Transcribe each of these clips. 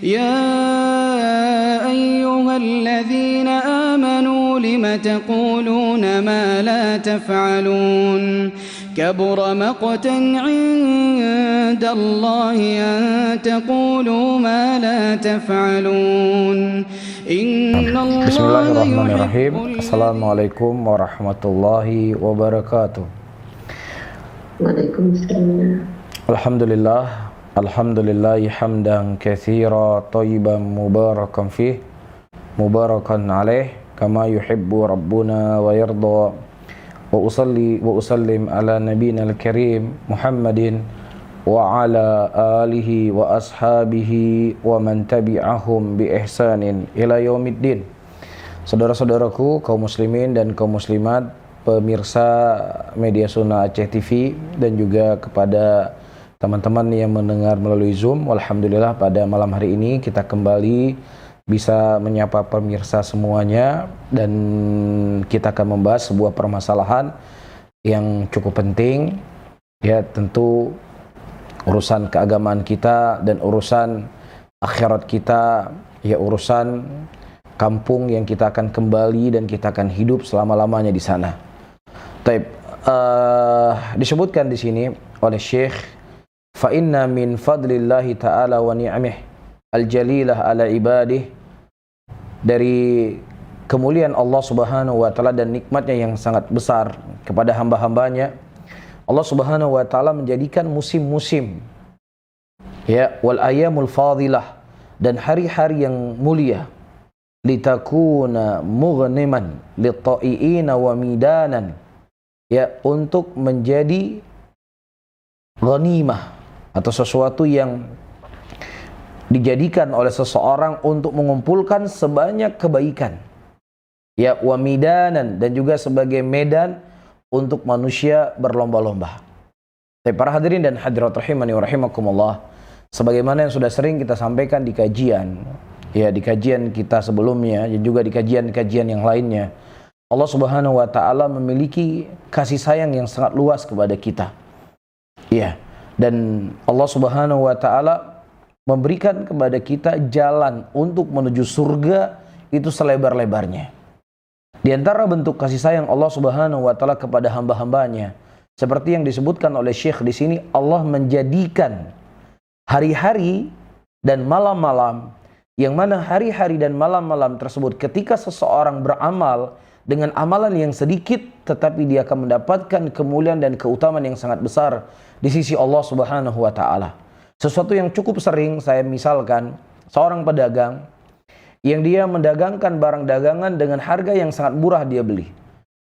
يا أيها الذين آمنوا لم تقولون ما لا تفعلون كبر مقتا عند الله أن تقولوا ما لا تفعلون إن الله Bismillahirrahmanirrahim. Assalamualaikum warahmatullahi wabarakatuh. Waalaikumsalam. Alhamdulillahi hamdan katsira thayyiban mubarakan fih mubarakan alaih kama yuhibbu rabbuna wa yarda. Wa usalli wa usallim ala nabiyyina al-karim Muhammadin wa ala alihi wa ashabihi wa man tabi'ahum bi ihsanin ila yaumiddin. Saudara-saudaraku kaum muslimin dan kaum muslimat, pemirsa media Sunnah Aceh TV, dan juga kepada teman-teman yang mendengar melalui Zoom. Alhamdulillah pada malam hari ini kita kembali bisa menyapa pemirsa semuanya, dan kita akan membahas sebuah permasalahan yang cukup penting, ya, tentu urusan keagamaan kita dan urusan akhirat kita, ya, urusan kampung yang kita akan kembali dan kita akan hidup selama-lamanya di sana. Taib, disebutkan di sini oleh Syekh, fa inna min fadlillahi ta'ala wa ni'amih al-jalilah ala ibadih, dari kemuliaan Allah Subhanahu wa taala dan nikmatnya yang sangat besar kepada hamba-hambanya, Allah Subhanahu wa taala menjadikan musim-musim, ya, wal ayyamul fadilah, dan hari-hari yang mulia, litakuna mughniman lit-ta'iina wa midanan, ya, untuk menjadi ghanimah atau sesuatu yang dijadikan oleh seseorang untuk mengumpulkan sebanyak kebaikan, ya, wa midanan, dan juga sebagai medan untuk manusia berlomba-lomba. Tapi para hadirin dan hadirat rahimani wa rahimakumullah, sebagaimana yang sudah sering kita sampaikan di kajian, ya, di kajian kita sebelumnya dan juga di kajian-kajian yang lainnya, Allah Subhanahu wa taala memiliki kasih sayang yang sangat luas kepada kita. Ya, dan Allah Subhanahu wa taala memberikan kepada kita jalan untuk menuju surga itu selebar-lebarnya. Di antara bentuk kasih sayang Allah Subhanahu wa taala kepada hamba-hambanya, seperti yang disebutkan oleh Syekh di sini, Allah menjadikan hari-hari dan malam-malam, yang mana hari-hari dan malam-malam tersebut ketika seseorang beramal dengan amalan yang sedikit, tetapi dia akan mendapatkan kemuliaan dan keutamaan yang sangat besar di sisi Allah Subhanahu wa taala. Sesuatu yang cukup sering saya misalkan, seorang pedagang yang dia mendagangkan barang dagangan dengan harga yang sangat murah dia beli,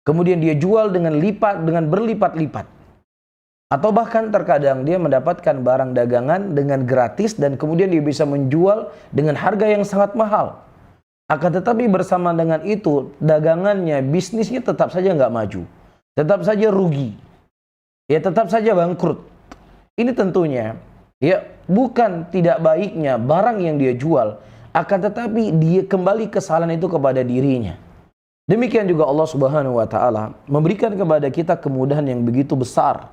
kemudian dia jual dengan berlipat-lipat, atau bahkan terkadang dia mendapatkan barang dagangan dengan gratis dan kemudian dia bisa menjual dengan harga yang sangat mahal. Akan tetapi bersama dengan itu, dagangannya, bisnisnya tetap saja nggak maju, tetap saja rugi, ya, tetap saja bangkrut. Ini tentunya, ya, bukan tidak baiknya barang yang dia jual, akan tetapi dia kembali kesalahan itu kepada dirinya. Demikian juga Allah Subhanahu wa taala memberikan kepada kita kemudahan yang begitu besar.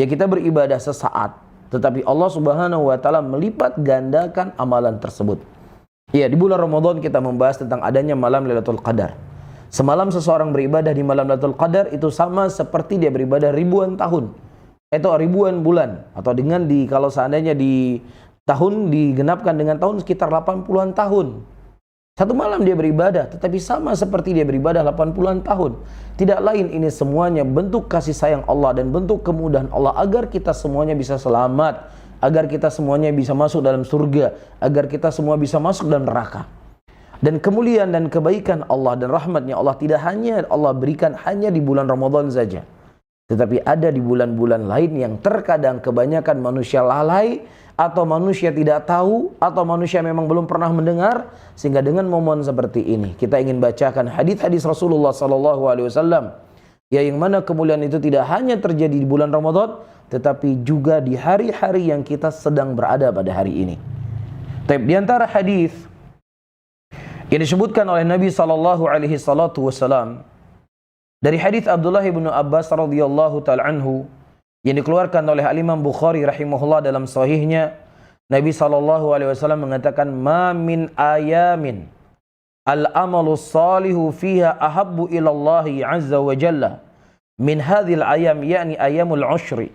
Ya, kita beribadah sesaat, tetapi Allah Subhanahu wa taala melipat gandakan amalan tersebut. Ya, di bulan Ramadan kita membahas tentang adanya malam Lailatul Qadar. Semalam seseorang beribadah di malam Lailatul Qadar itu sama seperti dia beribadah ribuan tahun, atau ribuan bulan, atau dengan kalau seandainya di tahun digenapkan dengan tahun sekitar 80-an tahun. Satu malam dia beribadah, tetapi sama seperti dia beribadah 80-an tahun. Tidak lain, ini semuanya bentuk kasih sayang Allah dan bentuk kemudahan Allah agar kita semuanya bisa selamat, agar kita semuanya bisa masuk dalam surga, agar kita semua bisa masuk dalam neraka. Dan kemuliaan dan kebaikan Allah dan rahmatnya Allah tidak hanya Allah berikan hanya di bulan Ramadan saja, tetapi ada di bulan-bulan lain yang terkadang kebanyakan manusia lalai, atau manusia tidak tahu, atau manusia memang belum pernah mendengar, sehingga dengan momen seperti ini kita ingin bacakan hadis-hadis Rasulullah SAW, ya, yang mana kemuliaan itu tidak hanya terjadi di bulan Ramadan, tetapi juga di hari-hari yang kita sedang berada pada hari ini. Tapi di antara hadis yang disebutkan oleh Nabi SAW dari hadis Abdullah bin Abbas radhiyallahu taala anhu, yang dikeluarkan oleh Al-Imam Bukhari rahimahullah dalam sahihnya, Nabi SAW mengatakan, ma min ayamin al-amalu salihu fiha ahabbu ilallahi azza wa jalla min hadhil ayam, yakni ayamul ushri.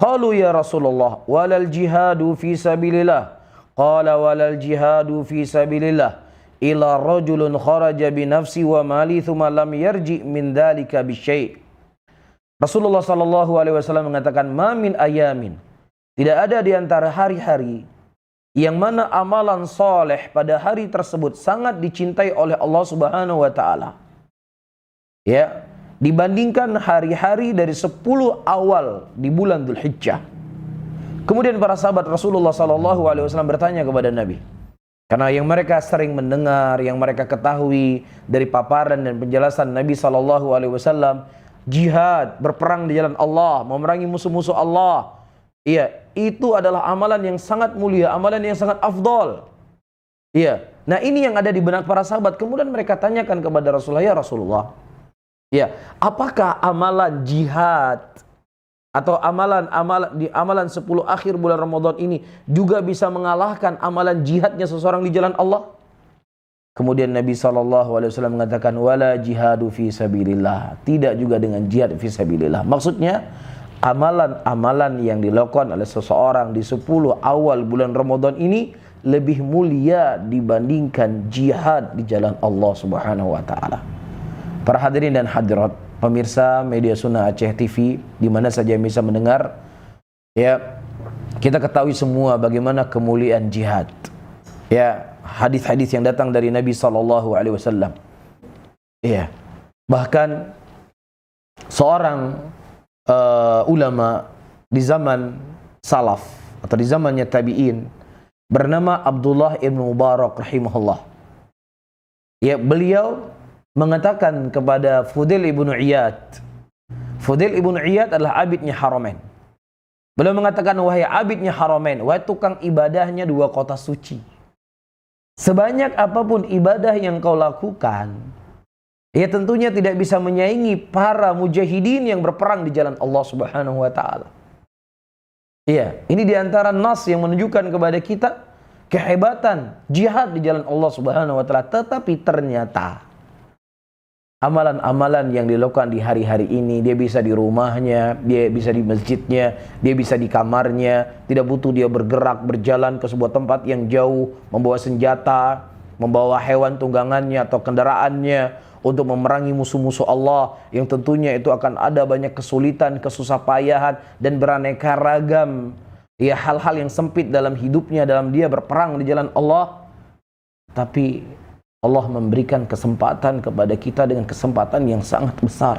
Qalu ya Rasulullah, walal jihadu fi sabilillah. Qala walal jihadu fi sabilillah ila rajulun kharaja bi nafsi wa mali thumma lam yarji min dhalika bi syai'. Rasulullah SAW mengatakan, ma min ayamin, tidak ada di antara hari-hari yang mana amalan soleh pada hari tersebut sangat dicintai oleh Allah Subhanahu wa taala. Ya, dibandingkan hari-hari dari 10 awal di bulan Dzulhijjah. Kemudian para sahabat Rasulullah SAW bertanya kepada Nabi, karena yang mereka sering mendengar, yang mereka ketahui dari paparan dan penjelasan Nabi SAW, jihad, berperang di jalan Allah, memerangi musuh-musuh Allah, iya, itu adalah amalan yang sangat mulia, amalan yang sangat afdol. Iya. Nah, ini yang ada di benak para sahabat. Kemudian mereka tanyakan kepada Rasulullah, ya Rasulullah, ya, apakah amalan jihad atau amalan 10 akhir bulan Ramadan ini juga bisa mengalahkan amalan jihadnya seseorang di jalan Allah? Kemudian Nabi SAW mengatakan, wala jihadu fi sabilillah, tidak juga dengan jihad fi sabilillah. Maksudnya, amalan-amalan yang dilakukan oleh seseorang di 10 awal bulan Ramadan ini lebih mulia dibandingkan jihad di jalan Allah Subhanahu wa taala. Para hadirin dan hadirat, pemirsa media Sunnah Aceh TV di mana saja yang bisa mendengar, ya, kita ketahui semua bagaimana kemuliaan jihad. Ya, hadis-hadis yang datang dari Nabi SAW. Ya, bahkan seorang ulama di zaman salaf atau di zamannya tabi'in bernama Abdullah ibn Mubarak rahimahullah. Ya, beliau mengatakan kepada Fudail ibn Iyad. Fudail ibn Iyad adalah abidnya Haramain. Beliau mengatakan, wahai abidnya Haramain, wahai tukang ibadahnya 2 kota suci, sebanyak apapun ibadah yang kau lakukan, ya tentunya tidak bisa menyaingi para mujahidin yang berperang di jalan Allah Subhanahu wa taala. Iya, ini diantara nas yang menunjukkan kepada kita kehebatan jihad di jalan Allah Subhanahu wa taala. Tetapi ternyata amalan-amalan yang dilakukan di hari-hari ini, dia bisa di rumahnya, dia bisa di masjidnya, dia bisa di kamarnya, tidak butuh dia bergerak, berjalan ke sebuah tempat yang jauh, membawa senjata, membawa hewan tunggangannya atau kendaraannya untuk memerangi musuh-musuh Allah, yang tentunya itu akan ada banyak kesulitan, kesusah payahan, dan beraneka ragam, ya, hal-hal yang sempit dalam hidupnya, dalam dia berperang di jalan Allah. Tapi Allah memberikan kesempatan kepada kita dengan kesempatan yang sangat besar.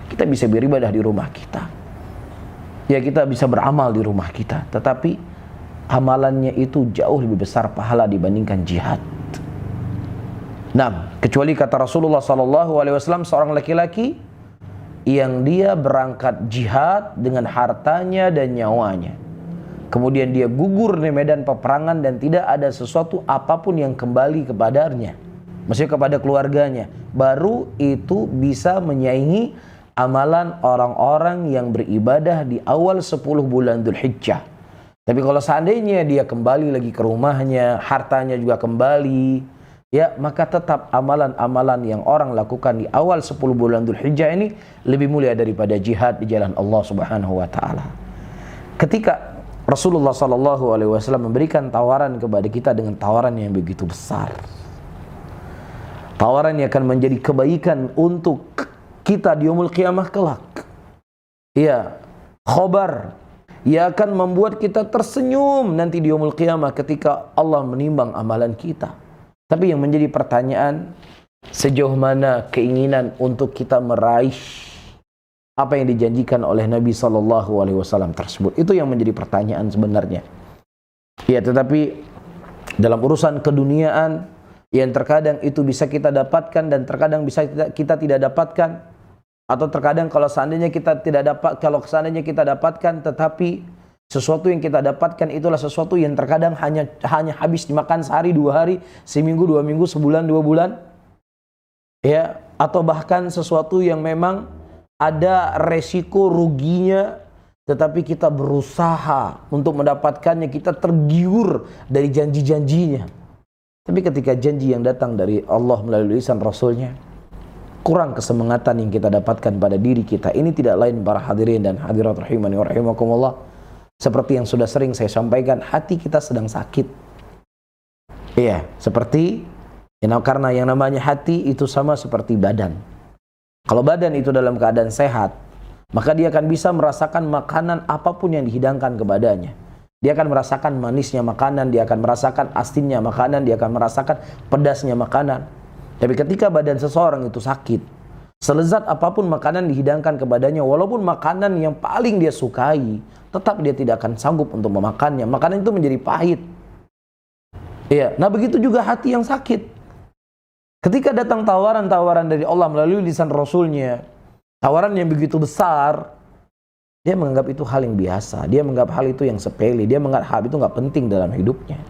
Kita bisa beribadah di rumah kita. Ya, kita bisa beramal di rumah kita. Tetapi amalannya itu jauh lebih besar pahala dibandingkan jihad. Nah, kecuali kata Rasulullah SAW, seorang laki-laki yang dia berangkat jihad dengan hartanya dan nyawanya, kemudian dia gugur di medan peperangan dan tidak ada sesuatu apapun yang kembali kepadanya, maksudnya kepada keluarganya, baru itu bisa menyaingi amalan orang-orang yang beribadah di awal 10 bulan Dzulhijjah. Tapi kalau seandainya dia kembali lagi ke rumahnya, hartanya juga kembali, ya, maka tetap amalan-amalan yang orang lakukan di awal 10 bulan Dzulhijjah ini lebih mulia daripada jihad di jalan Allah Subhanahu wa taala. Ketika Rasulullah SAW memberikan tawaran kepada kita dengan tawaran yang begitu besar, tawaran yang akan menjadi kebaikan untuk kita di yaumul qiyamah kelak. Ya, khobar yang akan membuat kita tersenyum nanti di yaumul qiyamah ketika Allah menimbang amalan kita. Tapi yang menjadi pertanyaan, sejauh mana keinginan untuk kita meraih apa yang dijanjikan oleh Nabi SAW tersebut? Itu yang menjadi pertanyaan sebenarnya. Ya, tetapi dalam urusan keduniaan yang terkadang itu bisa kita dapatkan dan terkadang bisa kita tidak dapatkan, atau terkadang kalau seandainya kita dapatkan, tetapi sesuatu yang kita dapatkan itulah sesuatu yang terkadang hanya habis dimakan sehari, 2 hari, seminggu, 2 minggu, sebulan, 2 bulan, ya, atau bahkan sesuatu yang memang ada resiko ruginya tetapi kita berusaha untuk mendapatkannya, kita tergiur dari janji-janjinya. Tapi ketika janji yang datang dari Allah melalui lisan Rasulnya, kurang kesemangatan yang kita dapatkan pada diri kita. Ini tidak lain para hadirin dan hadirat rahimani wa rahimakumullah, seperti yang sudah sering saya sampaikan, hati kita sedang sakit. Iya, seperti karena yang namanya hati itu sama seperti badan. Kalau badan itu dalam keadaan sehat, maka dia akan bisa merasakan makanan apapun yang dihidangkan kepadanya. Dia akan merasakan manisnya makanan, dia akan merasakan asinnya makanan, dia akan merasakan pedasnya makanan. Tapi ketika badan seseorang itu sakit, selezat apapun makanan dihidangkan kepadanya, walaupun makanan yang paling dia sukai, tetap dia tidak akan sanggup untuk memakannya. Makanan itu menjadi pahit. Iya, nah begitu juga hati yang sakit. Ketika datang tawaran-tawaran dari Allah melalui lisan Rasulnya, tawaran yang begitu besar, dia menganggap itu hal yang biasa, dia menganggap hal itu yang sepele, dia menganggap hal itu nggak penting dalam hidupnya.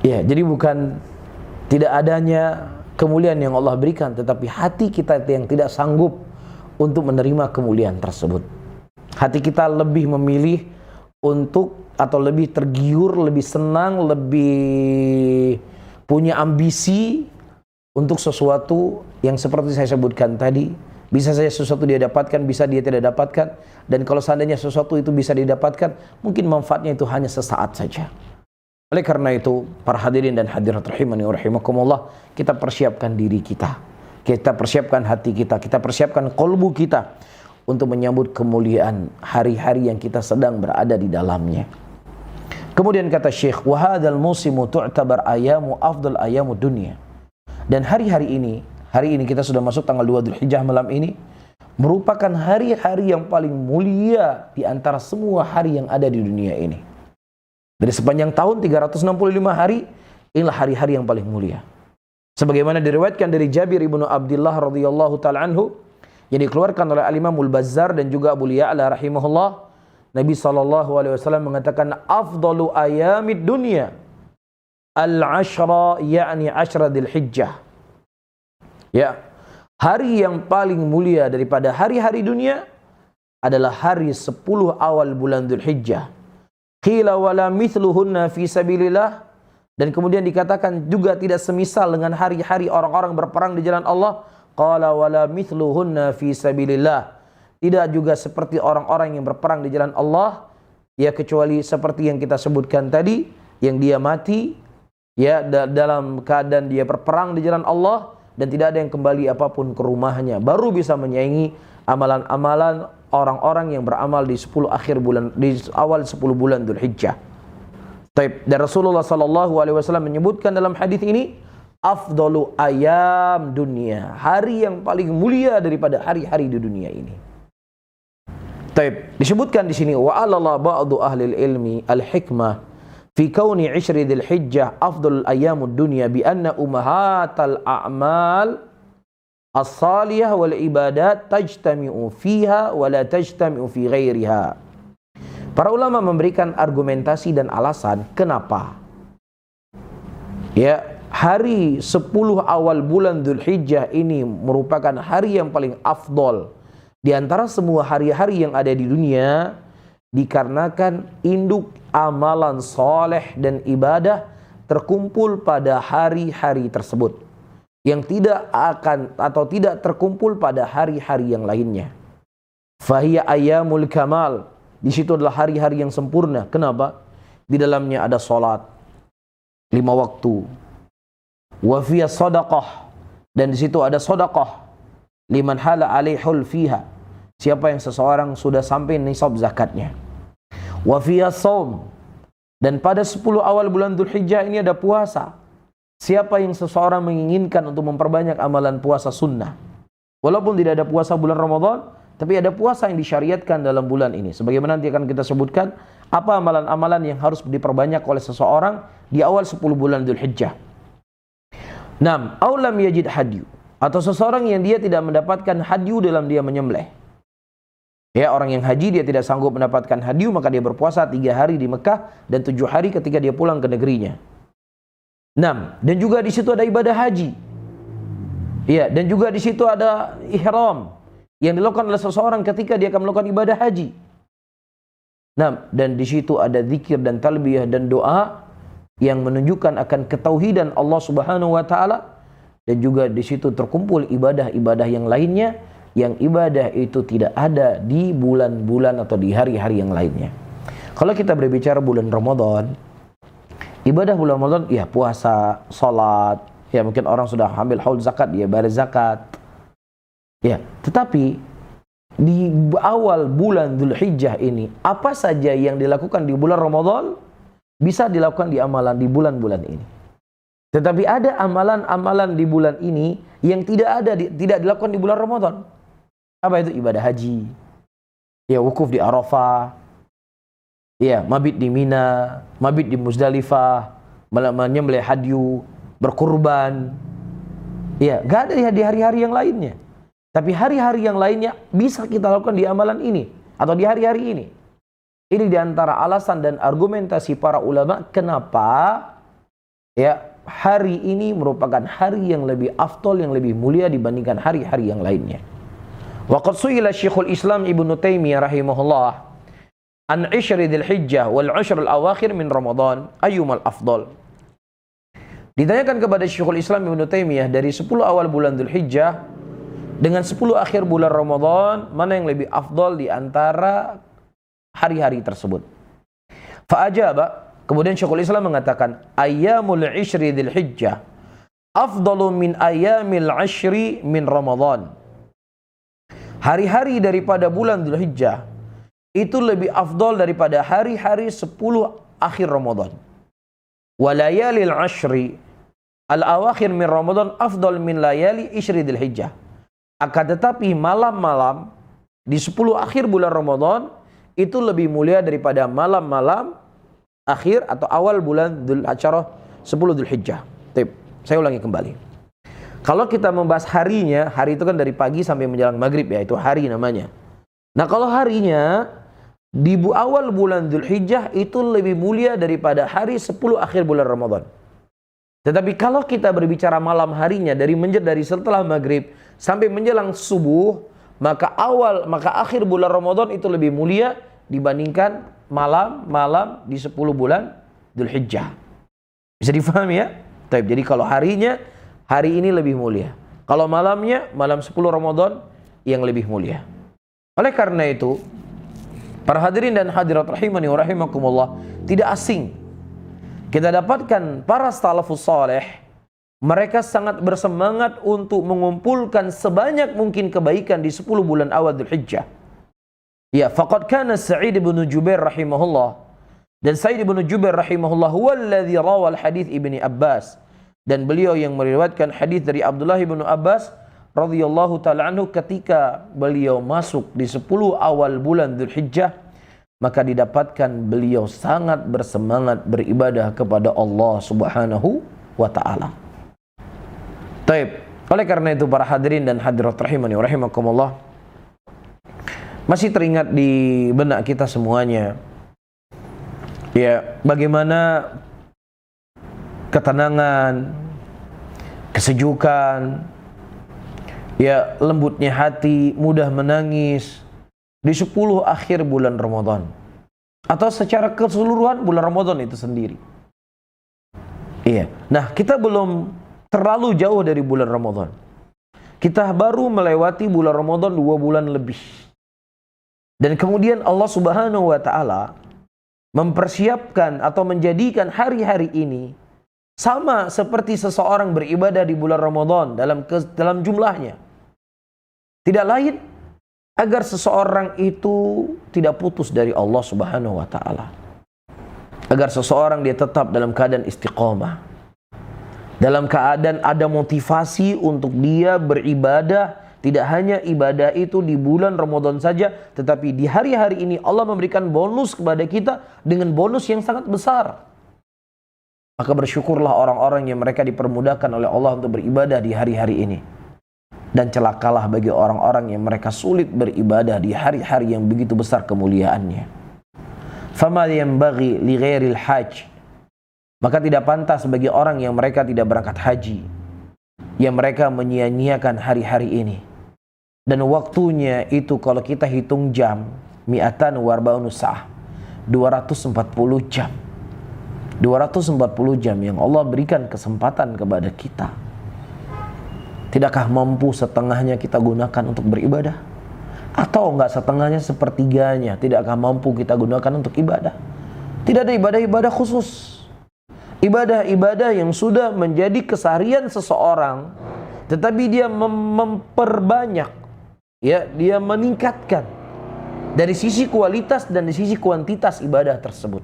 Ya, jadi bukan tidak adanya kemuliaan yang Allah berikan, tetapi hati kita yang tidak sanggup untuk menerima kemuliaan tersebut. Hati kita lebih memilih untuk atau lebih tergiur, lebih senang, lebih punya ambisi untuk sesuatu yang seperti saya sebutkan tadi. Bisa saja sesuatu dia dapatkan, bisa dia tidak dapatkan. Dan kalau seandainya sesuatu itu bisa didapatkan, mungkin manfaatnya itu hanya sesaat saja. Oleh karena itu, para hadirin dan hadirat rahimani wa rahimakumullah, kita persiapkan diri kita, kita persiapkan hati kita, kita persiapkan qalbu kita untuk menyambut kemuliaan hari-hari yang kita sedang berada di dalamnya. Kemudian kata Syekh, wa hadzal musimu tu'tabar ayamu afdal ayamud dunya. Dan hari ini kita sudah masuk tanggal 2 Dzulhijjah malam ini, merupakan hari-hari yang paling mulia di antara semua hari yang ada di dunia ini. Dari sepanjang tahun 365 hari, inilah hari-hari yang paling mulia. Sebagaimana diriwayatkan dari Jabir ibnu Abdullah radhiyallahu ta'ala anhu, yang dikeluarkan oleh Al-Imamul Bazzar dan juga Abu Ya'la rahimahullah, Nabi SAW mengatakan, afdalu ayamid dunya al-ashra, yakni ashra Dzulhijjah. Ya, hari yang paling mulia daripada hari-hari dunia adalah hari 10 awal bulan Dzulhijjah. Qila wala mithluhunna fi sabilillah. Dan kemudian dikatakan juga tidak semisal dengan hari-hari orang-orang berperang di jalan Allah. Qala wala mithluhunna fi sabilillah. Tidak juga seperti orang-orang yang berperang di jalan Allah, ya kecuali seperti yang kita sebutkan tadi, yang dia mati ya dalam keadaan dia berperang di jalan Allah, dan tidak ada yang kembali apapun ke rumahnya, baru bisa menyaingi amalan-amalan orang-orang yang beramal di 10 akhir bulan, di awal 10 bulan Dzulhijjah. Dan Rasulullah SAW menyebutkan dalam hadis ini, afdalu ayam dunia, hari yang paling mulia daripada hari-hari di dunia ini. Disebutkan di sini, wa alala ba'du ahli ilmi al-hikmah fi kauni 'ishri Dzulhijjah afdal ayyamud dunya bi anna ummahatal a'mal as-salihah wal ibadat tajtami'u fiha wa la tajtami'u fi ghairiha. Para ulama memberikan argumentasi dan alasan kenapa ya hari 10 awal bulan Dzulhijjah ini merupakan hari yang paling afdol di antara semua hari-hari yang ada di dunia, dikarenakan induk amalan soleh dan ibadah terkumpul pada hari-hari tersebut, yang tidak akan atau tidak terkumpul pada hari-hari yang lainnya. Fahiya ayyamul kamal, di situ adalah hari-hari yang sempurna. Kenapa? Di dalamnya ada salat 5 waktu. Wa fiya shadaqah, dan di situ ada sedekah. Liman hala alaihul fiha, siapa yang seseorang sudah sampai nisab zakatnya. Wa fiya shaum, dan pada 10 awal bulan Dzulhijjah ini ada puasa. Siapa yang seseorang menginginkan untuk memperbanyak amalan puasa sunnah, walaupun tidak ada puasa bulan Ramadan, tapi ada puasa yang disyariatkan dalam bulan ini. Sebagaimana nanti akan kita sebutkan apa amalan-amalan yang harus diperbanyak oleh seseorang di awal 10 bulan Dzulhijjah. 6. Aulam yajid hadyu, atau seseorang yang dia tidak mendapatkan hadyu dalam dia menyembelih. Ya, orang yang haji dia tidak sanggup mendapatkan hadyu, maka dia berpuasa 3 hari di Mekah dan 7 hari ketika dia pulang ke negerinya. 6. Dan juga di situ ada ibadah haji. Ya, dan juga di situ ada ihram yang dilakukan oleh seseorang ketika dia akan melakukan ibadah haji. Nah, dan di situ ada zikir dan talbiyah dan doa yang menunjukkan akan ketauhidan Allah Subhanahu wa taala, dan juga di situ terkumpul ibadah-ibadah yang lainnya yang ibadah itu tidak ada di bulan-bulan atau di hari-hari yang lainnya. Kalau kita berbicara bulan Ramadan, ibadah bulan Ramadan ya puasa, salat, ya mungkin orang sudah ambil haul zakat, dia bayar zakat. Ya, tetapi di awal bulan Dzulhijjah ini, apa saja yang dilakukan di bulan Ramadan bisa dilakukan di amalan di bulan-bulan ini. Tetapi ada amalan-amalan di bulan ini yang tidak dilakukan di bulan Ramadan. Apa itu? Ibadah haji, ya wukuf di Arafah, ya mabit di Mina, mabit di Muzdalifah, menyembelih hadyu, berkurban. Ya, gak ada di hari-hari yang lainnya. Tapi hari-hari yang lainnya bisa kita lakukan di amalan ini atau di hari-hari ini. Ini diantara alasan dan argumentasi para ulama kenapa ya hari ini merupakan hari yang lebih afdol, yang lebih mulia dibandingkan hari-hari yang lainnya. Waqad su'ila Syekhul Islam Ibnu Taimiyah rahimahullah an ishri Dzulhijjah wal 'ashr al-awakhir min Ramadan ayyumal afdal. Ditanyakan kepada Syekhul Islam Ibnu Taimiyah dari 10 awal bulan Dzulhijjah dengan 10 akhir bulan Ramadan, mana yang lebih afdal di antara hari-hari tersebut? Fa'ajaba, kemudian Syekhul Islam mengatakan, ayyamul 'ishri Dzulhijjah afdalu min ayyamil 'ashri min Ramadan. Hari-hari daripada bulan Dzulhijjah itu lebih afdal daripada hari-hari 10 akhir Ramadan. Wa layalil 'ashri al-awakhir min Ramadan afdal min layali 'ishri Dzulhijjah. Akan tetapi malam-malam di 10 akhir bulan Ramadan itu lebih mulia daripada malam-malam akhir atau awal bulan Dzulhijjah 10 Dzulhijjah. Saya ulangi kembali. Kalau kita membahas harinya, hari itu kan dari pagi sampai menjelang maghrib ya, itu hari namanya. Nah kalau harinya di awal bulan Dzulhijjah itu lebih mulia daripada hari 10 akhir bulan Ramadan. Tetapi kalau kita berbicara malam harinya dari setelah maghrib sampai menjelang subuh, maka akhir bulan Ramadan itu lebih mulia dibandingkan malam-malam di 10 bulan Dzulhijjah. Bisa difahami ya? Jadi kalau harinya, hari ini lebih mulia. Kalau malamnya, malam 10 Ramadan yang lebih mulia. Oleh karena itu, para hadirin dan hadirat rahimani wa rahimakumullah, tidak asing kita dapatkan para salafus saleh, mereka sangat bersemangat untuk mengumpulkan sebanyak mungkin kebaikan di 10 bulan awal Dzulhijjah. Ya, faqad kana Sa'id bin Jubair rahimahullah, dan Sa'id bin Jubair rahimahullah huwa alladhi rawal hadits Ibni Abbas, dan beliau yang meriwayatkan hadis dari Abdullah bin Abbas radhiyallahu taala anhu ketika beliau masuk di 10 awal bulan Dzulhijjah, maka didapatkan beliau sangat bersemangat beribadah kepada Allah Subhanahu wa taala. Taib. Oleh karena itu para hadirin dan hadirat rahimani wa rahimakumullah, masih teringat di benak kita semuanya ya bagaimana ketenangan, kesejukan, ya lembutnya hati, mudah menangis di 10 akhir bulan Ramadan atau secara keseluruhan bulan Ramadan itu sendiri. Iya. Nah, kita belum terlalu jauh dari bulan Ramadan. Kita baru melewati bulan Ramadan 2 bulan lebih. Dan kemudian Allah Subhanahu wa taala mempersiapkan atau menjadikan hari-hari ini sama seperti seseorang beribadah di bulan Ramadan dalam jumlahnya. Tidak lain agar seseorang itu tidak putus dari Allah Subhanahu wa taala. Agar seseorang dia tetap dalam keadaan istiqomah. Dalam keadaan ada motivasi untuk dia beribadah, tidak hanya ibadah itu di bulan Ramadan saja, tetapi di hari-hari ini Allah memberikan bonus kepada kita dengan bonus yang sangat besar. Maka bersyukurlah orang-orang yang mereka dipermudahkan oleh Allah untuk beribadah di hari-hari ini. Dan celakalah bagi orang-orang yang mereka sulit beribadah di hari-hari yang begitu besar kemuliaannya. Fama yanbaghi li ghairil hajj, maka tidak pantas bagi orang yang mereka tidak berangkat haji, yang mereka menyia-nyiakan hari-hari ini. Dan waktunya itu kalau kita hitung jam, mi'atan wa arba'un sa'ah, 240 jam. 240 jam yang Allah berikan kesempatan kepada kita. Tidakkah mampu setengahnya kita gunakan untuk beribadah? Atau enggak setengahnya, sepertiganya tidakkah mampu kita gunakan untuk ibadah? Tidak ada ibadah-ibadah khusus. Ibadah-ibadah yang sudah menjadi keseharian seseorang, tetapi dia memperbanyak, ya, dia meningkatkan dari sisi kualitas dan dari sisi kuantitas ibadah tersebut,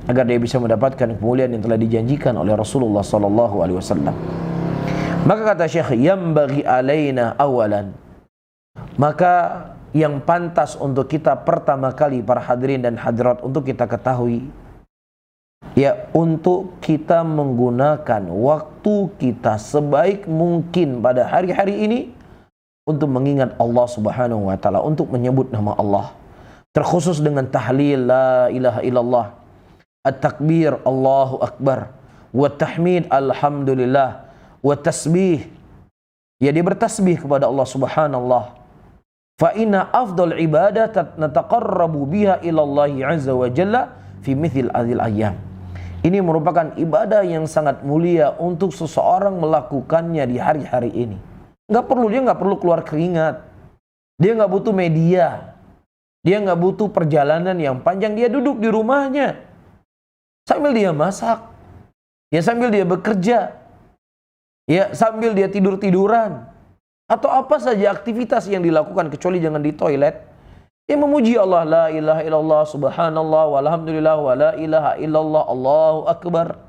agar dia bisa mendapatkan kemuliaan yang telah dijanjikan oleh Rasulullah SAW. Maka kata Syekh, yambaghi alaina awalan, maka yang pantas untuk kita pertama kali para hadirin dan hadirat untuk kita ketahui, ya, untuk kita menggunakan waktu kita sebaik mungkin pada hari-hari ini untuk mengingat Allah Subhanahu wa taala, untuk menyebut nama Allah, terkhusus dengan tahlil la ilaha illallah, at-takbir Allahu akbar, wa tahmid alhamdulillah, wa tasbih, ya, dia bertasbih kepada Allah Subhanallah. Fa inna afdal ibadat nataqarrabu biha ila Allah azza wa jalla fi mithil hadhil ayyam. Ini merupakan ibadah yang sangat mulia untuk seseorang melakukannya di hari-hari ini. Dia nggak perlu keluar keringat. Dia nggak butuh media. Dia nggak butuh perjalanan yang panjang. Dia duduk di rumahnya sambil dia masak, ya, sambil dia bekerja, ya, sambil dia tidur-tiduran, atau apa saja aktivitas yang dilakukan, kecuali jangan di toilet. Dia memuji Allah, la ilaha illallah, subhanallah, walhamdulillah, wa la ilaha illallah, Allahu akbar.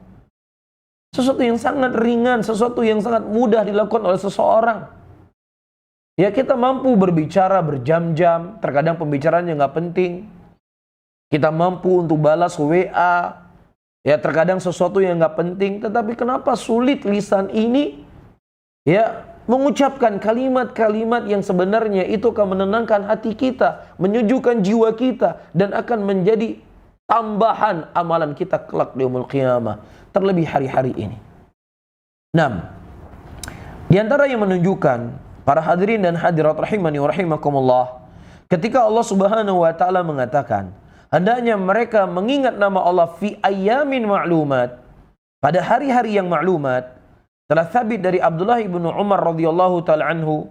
Sesuatu yang sangat ringan, sesuatu yang sangat mudah dilakukan oleh seseorang. Ya, kita mampu berbicara berjam-jam, terkadang pembicaraannya nggak penting. Kita mampu untuk balas WA, ya, terkadang sesuatu yang nggak penting, tetapi kenapa sulit lisan ini, ya, mengucapkan kalimat-kalimat yang sebenarnya itu akan menenangkan hati kita, menyejukkan jiwa kita, dan akan menjadi tambahan amalan kita kelak di yaumul qiyamah, terlebih hari-hari ini. 6. Di antara yang menunjukkan, para hadirin dan hadirat rahimani wa rahimakumullah, ketika Allah Subhanahu wa taala mengatakan hendaknya mereka mengingat nama Allah fi ayyamin ma'lumat, pada hari-hari yang ma'lumat, telah sabit dari Abdullah ibn Umar radhiyallahu ta'ala anhu,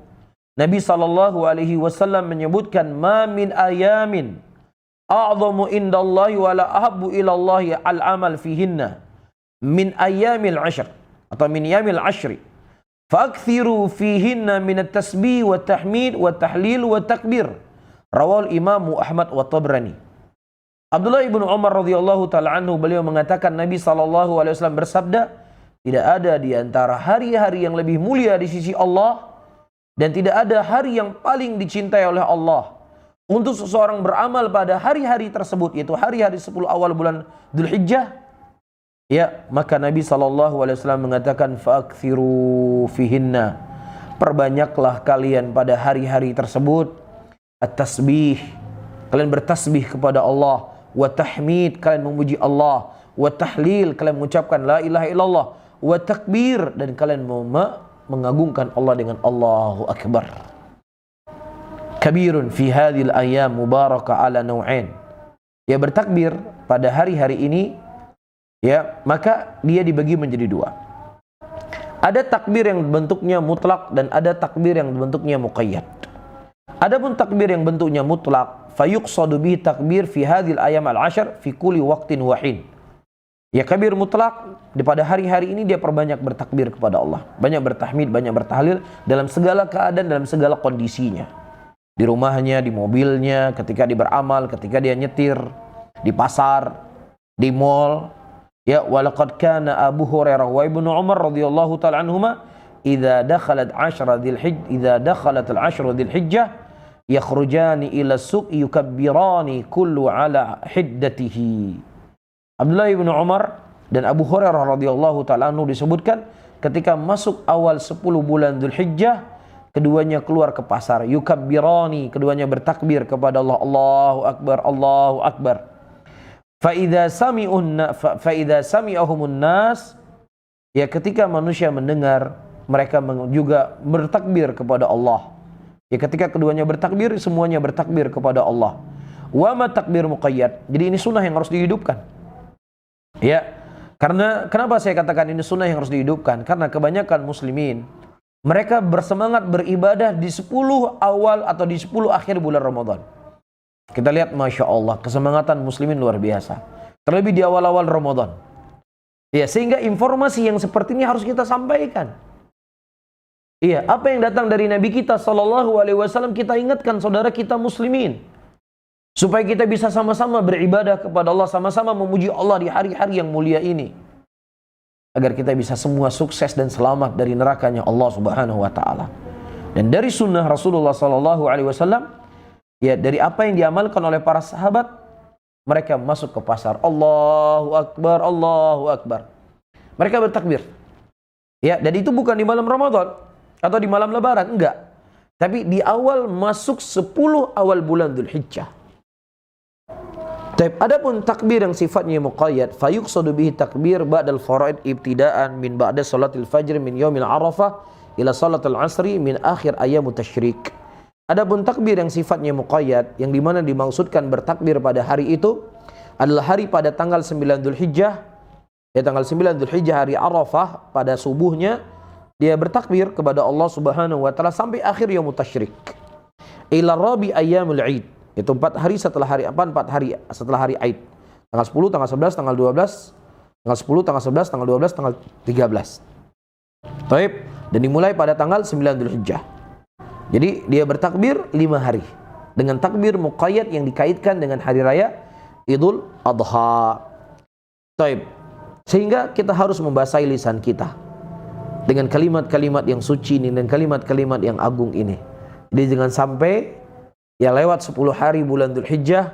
Nabi sallallahu alaihi wasallam menyebutkan, ma min ayamin a'zamu indallahi wa la ahabbu ilallahi al-amal fihinna min ayyamil ashr, atau min yamil ashri, fa'akthiru fihinna min at-tasbih wa tahmid wa tahlil wa takbir, rawal Imam Ahmad wa Tabrani. Abdullah ibn Umar radhiyallahu ta'ala anhu, beliau mengatakan Nabi sallallahu alaihi wasallam bersabda, tidak ada di antara hari-hari yang lebih mulia di sisi Allah, dan tidak ada hari yang paling dicintai oleh Allah untuk seseorang beramal pada hari-hari tersebut, yaitu hari-hari 10 awal bulan Dzulhijjah. Ya, maka Nabi SAW mengatakan, fa'akthiru fihinna, perbanyaklah kalian pada hari-hari tersebut at-tasbih, kalian bertasbih kepada Allah, wa tahmid, kalian memuji Allah, wa tahlil, kalian mengucapkan la ilaha illallah, wa takbir, dan kalian mengagungkan Allah dengan Allahu akbar. Kabirun fi hadhil ayyam mubarakah ala naw'ain, ya, bertakbir pada hari-hari ini, ya, maka dia dibagi menjadi 2. Ada takbir yang bentuknya mutlak dan ada takbir yang bentuknya muqayyad. Adapun takbir yang bentuknya mutlak, fayuqsadu bihi takbir fi hadhil ayyam al-ashr fi kulli waqtin wa hin. Ya, kabir mutlak, pada hari-hari ini dia perbanyak bertakbir kepada Allah, banyak bertahmid, banyak bertahlil dalam segala keadaan, dalam segala kondisinya. Di rumahnya, di mobilnya, ketika dia beramal, ketika dia nyetir, di pasar, di mall. Ya, walaqad kana Abu Hurairah wa Ibnu Umar radhiyallahu ta'ala anhuma idza dakhalat al-'ashra dzulhijjah yakhrujani ila suq yukabbirani kullu ala hiddatihi. Abdullah ibn Umar dan Abu Hurairah radhiyallahu ta'ala anhu disebutkan ketika masuk awal 10 bulan Dzulhijjah, keduanya keluar ke pasar, yukabbirani, keduanya bertakbir kepada Allah, Allahu akbar, Allahu akbar. Fa idza sami'ahumun nas, ya, ketika manusia mendengar, mereka juga bertakbir kepada Allah. Ya, ketika keduanya bertakbir, semuanya bertakbir kepada Allah. Wa ma takbir muqayyad. Jadi ini sunnah yang harus dihidupkan. Ya. Karena kenapa saya katakan ini sunnah yang harus dihidupkan? Karena kebanyakan muslimin mereka bersemangat beribadah di 10 awal atau di 10 akhir bulan Ramadan. Kita lihat Masya Allah, kesemangatan muslimin luar biasa. Terlebih di awal-awal Ramadan. Ya, sehingga informasi yang seperti ini harus kita sampaikan. Iya, apa yang datang dari Nabi kita SAW kita ingatkan saudara kita muslimin. Supaya kita bisa sama-sama beribadah kepada Allah, sama-sama memuji Allah di hari-hari yang mulia ini. Agar kita bisa semua sukses dan selamat dari nerakanya Allah Subhanahu wa taala. Dan dari sunnah Rasulullah SAW, ya dari apa yang diamalkan oleh para sahabat, mereka masuk ke pasar. Allahu Akbar, Allahu Akbar. Mereka bertakbir. Ya, dan itu bukan di malam Ramadan atau di malam Lebaran, enggak. Tapi di awal masuk 10 awal bulan Dzulhijjah. Adapun takbir yang sifatnya muqayyad, fayuqsadu bihi takbir ba'dal faraid ibtida'an min ba'da salatil fajr min yaumil arafah ila salatil asri min akhir ayyamut tasyrik. Adapun takbir yang sifatnya muqayyad, yang dimana dimaksudkan bertakbir pada hari itu adalah hari pada tanggal 9 Dzulhijjah, ya tanggal 9 Dzulhijjah hari Arafah, pada subuhnya dia bertakbir kepada Allah Subhanahu wa taala sampai akhir yaumut tasyrik. Ila rabi ayyamul id. Itu 4 hari setelah hari apa? 4 hari setelah hari Aid. Tanggal 10, tanggal 11, tanggal 12, tanggal 10, tanggal 11, tanggal 12, tanggal 13. Taib. Dan dimulai pada tanggal 9 Dzulhijjah. Jadi dia bertakbir 5 hari dengan takbir muqayyad yang dikaitkan dengan hari raya Idul Adha. Taib. Sehingga kita harus membasahi lisan kita dengan kalimat-kalimat yang suci ini dan kalimat-kalimat yang agung ini. Jadi jangan sampai ya lewat 10 hari bulan Dzulhijjah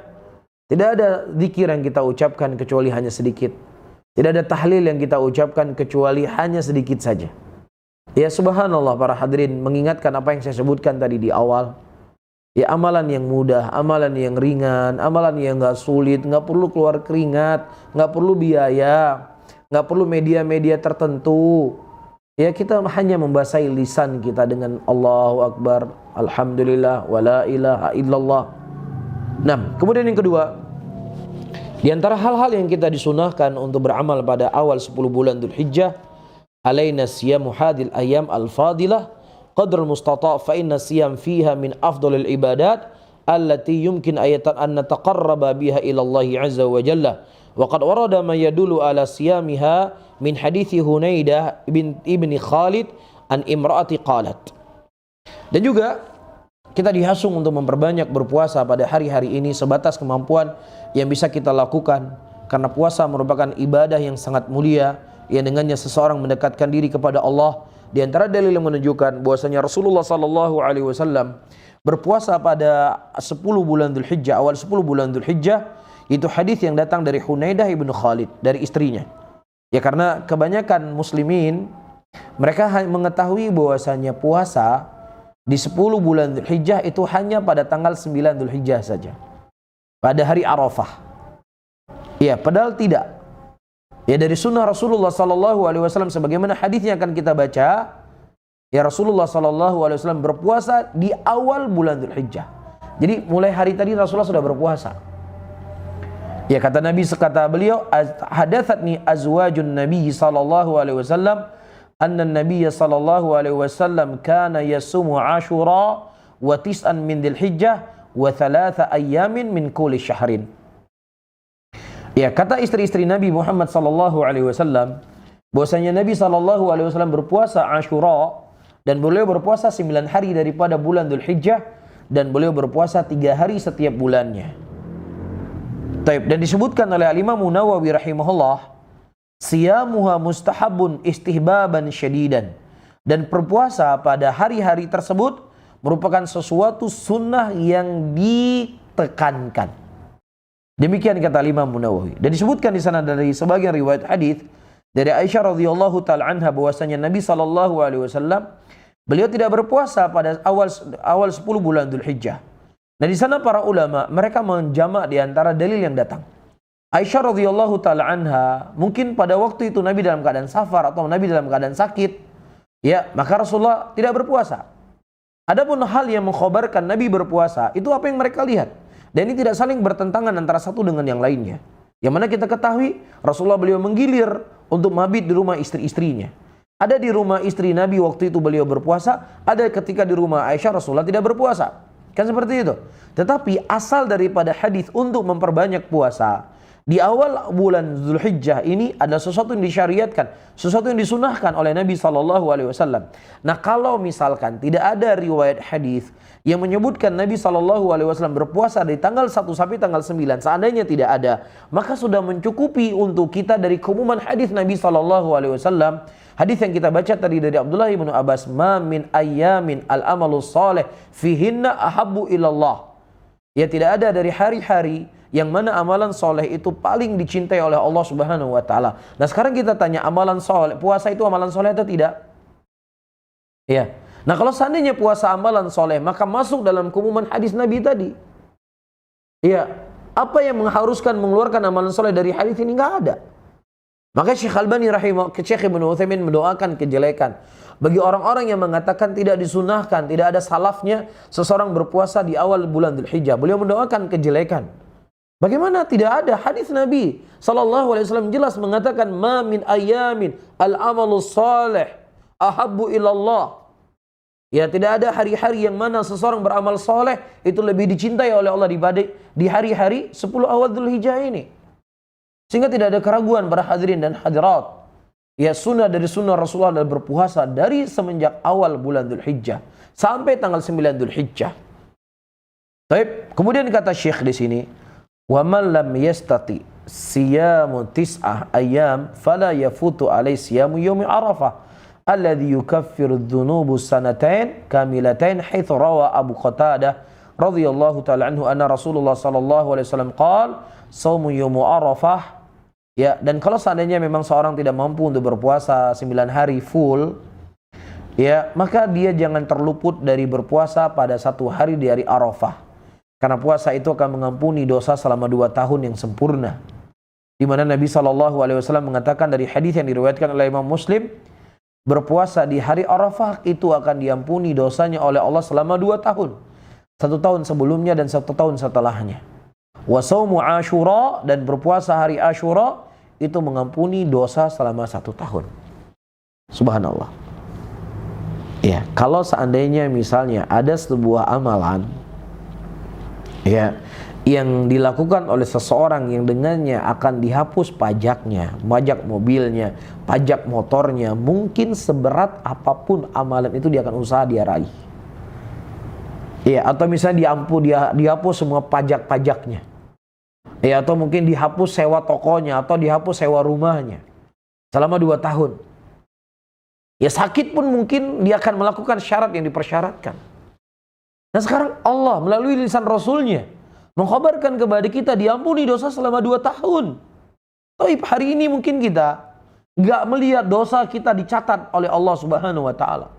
tidak ada zikir yang kita ucapkan kecuali hanya sedikit. Tidak ada tahlil yang kita ucapkan kecuali hanya sedikit saja. Ya subhanallah para hadirin, mengingatkan apa yang saya sebutkan tadi di awal. Ya amalan yang mudah, amalan yang ringan, amalan yang enggak sulit, enggak perlu keluar keringat, enggak perlu biaya, enggak perlu media-media tertentu. Ya kita hanya membasahi lisan kita dengan Allahu Akbar, Alhamdulillah, wa la ilaha illallah. Nah, kemudian yang kedua, di antara hal-hal yang kita disunahkan untuk beramal pada awal 10 bulan Dzulhijjah, alaina siyamu hadil ayyam al-fadilah qadr al-mustata' fa inna siyam fiha min afdalil ibadat allati yumkin ayatan an nataqarraba biha ila Allah azza wa jalla. Wa qad warada ma yadullu ala siyamiha min hadithi Hunaidah ibni Khalid an imraati qalat. Dan juga kita dihasung untuk memperbanyak berpuasa pada hari-hari ini sebatas kemampuan yang bisa kita lakukan, karena puasa merupakan ibadah yang sangat mulia yang dengannya seseorang mendekatkan diri kepada Allah. Di antara dalil yang menunjukkan bahwasanya Rasulullah SAW berpuasa pada 10 bulan Dzulhijjah, awal 10 bulan Dzulhijjah, itu hadis yang datang dari Hunaidah ibnu Khalid, dari istrinya. Ya karena kebanyakan muslimin mereka mengetahui bahwasanya puasa di 10 bulan Dzulhijjah itu hanya pada tanggal 9 Dzulhijjah saja, pada hari Arafah. Ya, padahal tidak. Ya dari sunnah Rasulullah SAW sebagaimana hadisnya akan kita baca, ya Rasulullah SAW berpuasa di awal bulan Dzulhijjah. Jadi mulai hari tadi Rasulullah sudah berpuasa. Ya kata Nabi, kata beliau, hadathatni azwajun Nabi sallallahu alaihi wasallam anna Nabi sallallahu alaihi wasallam kana yasumu Ashura wa tis'an min Dzulhijjah wa 3 ayyamin min kulli syahrin. Ya kata istri-istri Nabi Muhammad sallallahu alaihi wasallam bahwasanya Nabi sallallahu alaihi wasallam berpuasa Ashura dan beliau berpuasa 9 hari daripada bulan Dzulhijjah dan beliau berpuasa 3 hari setiap bulannya. Dan disebutkan oleh Al-Imam Nawawi rahimahullah, siyamuha mustahabun istihbaban syadidan. Dan berpuasa pada hari-hari tersebut merupakan sesuatu sunnah yang ditekankan. Demikian kata Al-Imam Nawawi. Dan disebutkan di sana dari sebagian riwayat hadis dari Aisyah radhiyallahu taala anha bahwasanya Nabi sallallahu alaihi wasallam beliau tidak berpuasa pada awal 10 bulan Dzulhijjah. Nah di sana para ulama mereka menjamak di antara dalil yang datang. Aisyah radhiyallahu taala anha mungkin pada waktu itu Nabi dalam keadaan safar atau Nabi dalam keadaan sakit, ya maka Rasulullah tidak berpuasa. Adapun hal yang mengkhabarkan Nabi berpuasa itu apa yang mereka lihat? Dan ini tidak saling bertentangan antara satu dengan yang lainnya. Yang mana kita ketahui Rasulullah beliau menggilir untuk mabit di rumah istri-istrinya. Ada di rumah istri Nabi waktu itu beliau berpuasa, ada ketika di rumah Aisyah Rasulullah tidak berpuasa. Kan seperti itu. Tetapi asal daripada hadis untuk memperbanyak puasa di awal bulan Zulhijjah ini adalah sesuatu yang disyariatkan, sesuatu yang disunahkan oleh Nabi SAW. Nah, kalau misalkan tidak ada riwayat hadis yang menyebutkan Nabi SAW berpuasa dari tanggal 1 sampai tanggal 9, seandainya tidak ada, maka sudah mencukupi untuk kita dari keumuman hadis Nabi SAW. Hadis yang kita baca tadi dari Abdullah bin Abbas, "Ma min ayyamin al-amalu salih fihinna ahabbu ilallah." Ya, tidak ada dari hari-hari yang mana amalan soleh itu paling dicintai oleh Allah Subhanahu wa Ta'ala. Nah, sekarang kita tanya, amalan soleh, puasa itu amalan soleh atau tidak? Ya. Nah, kalau seandainya puasa amalan soleh, maka masuk dalam keumuman hadis Nabi tadi. Ya. Apa yang mengharuskan mengeluarkan amalan soleh dari hadis ini? Nggak ada. Maka Syekh Albani Syekh Ibnu Utsaimin mendoakan kejelekan bagi orang-orang yang mengatakan tidak disunahkan, tidak ada salafnya seseorang berpuasa di awal bulan Dzulhijjah. Beliau mendoakan kejelekan. Bagaimana tidak ada? Hadis Nabi SAW jelas mengatakan, "Ma min ayamin al-amalu salih ahabbu ilallah." Ya, tidak ada hari-hari yang mana seseorang beramal soleh itu lebih dicintai oleh Allah di hari-hari 10 awal Dzulhijjah ini. Sehingga tidak ada keraguan para hadirin dan hadirat. Ya, sunnah dari sunnah Rasulullah adalah berpuasa dari semenjak awal bulan Dzulhijjah sampai tanggal 9 Dzulhijjah. Baik, kemudian kata Syekh di sini, "Wa man lam yastati siyamu tis'ah ayyam fala yafutu alai siyamu yaumi Arafah alladhi yukaffiru dhunubu sanatain kamilatain haitsu rawa Abu Qatadah radhiyallahu ta'ala anhu anna Rasulullah sallallahu alaihi wasallam qala shaumu yaumi Arafah." Ya, dan kalau seandainya memang seorang tidak mampu untuk berpuasa 9 hari full, ya, maka dia jangan terluput dari berpuasa pada 1 hari di hari Arafah. Karena puasa itu akan mengampuni dosa selama 2 tahun yang sempurna. Di mana Nabi SAW mengatakan dari hadis yang diriwayatkan oleh Imam Muslim, berpuasa di hari Arafah itu akan diampuni dosanya oleh Allah selama 2 tahun. 1 tahun sebelumnya dan 1 tahun setelahnya. Wa shaumu Asyura, dan berpuasa hari Asyura itu mengampuni dosa selama 1 tahun. Subhanallah. Ya, kalau seandainya misalnya ada sebuah amalan ya yang dilakukan oleh seseorang yang dengannya akan dihapus pajaknya, pajak mobilnya, pajak motornya, mungkin seberat apapun amalan itu dia akan usaha dia raih. Ya, atau misalnya dihapus semua pajak-pajaknya. Ya, atau mungkin dihapus sewa tokonya atau dihapus sewa rumahnya selama 2 tahun. Ya, sakit pun mungkin dia akan melakukan syarat yang dipersyaratkan. Nah, sekarang Allah melalui lisan Rasulnya mengkhabarkan kepada kita diampuni dosa selama 2 tahun. Tapi hari ini mungkin kita nggak melihat dosa kita dicatat oleh Allah Subhanahu wa Ta'ala.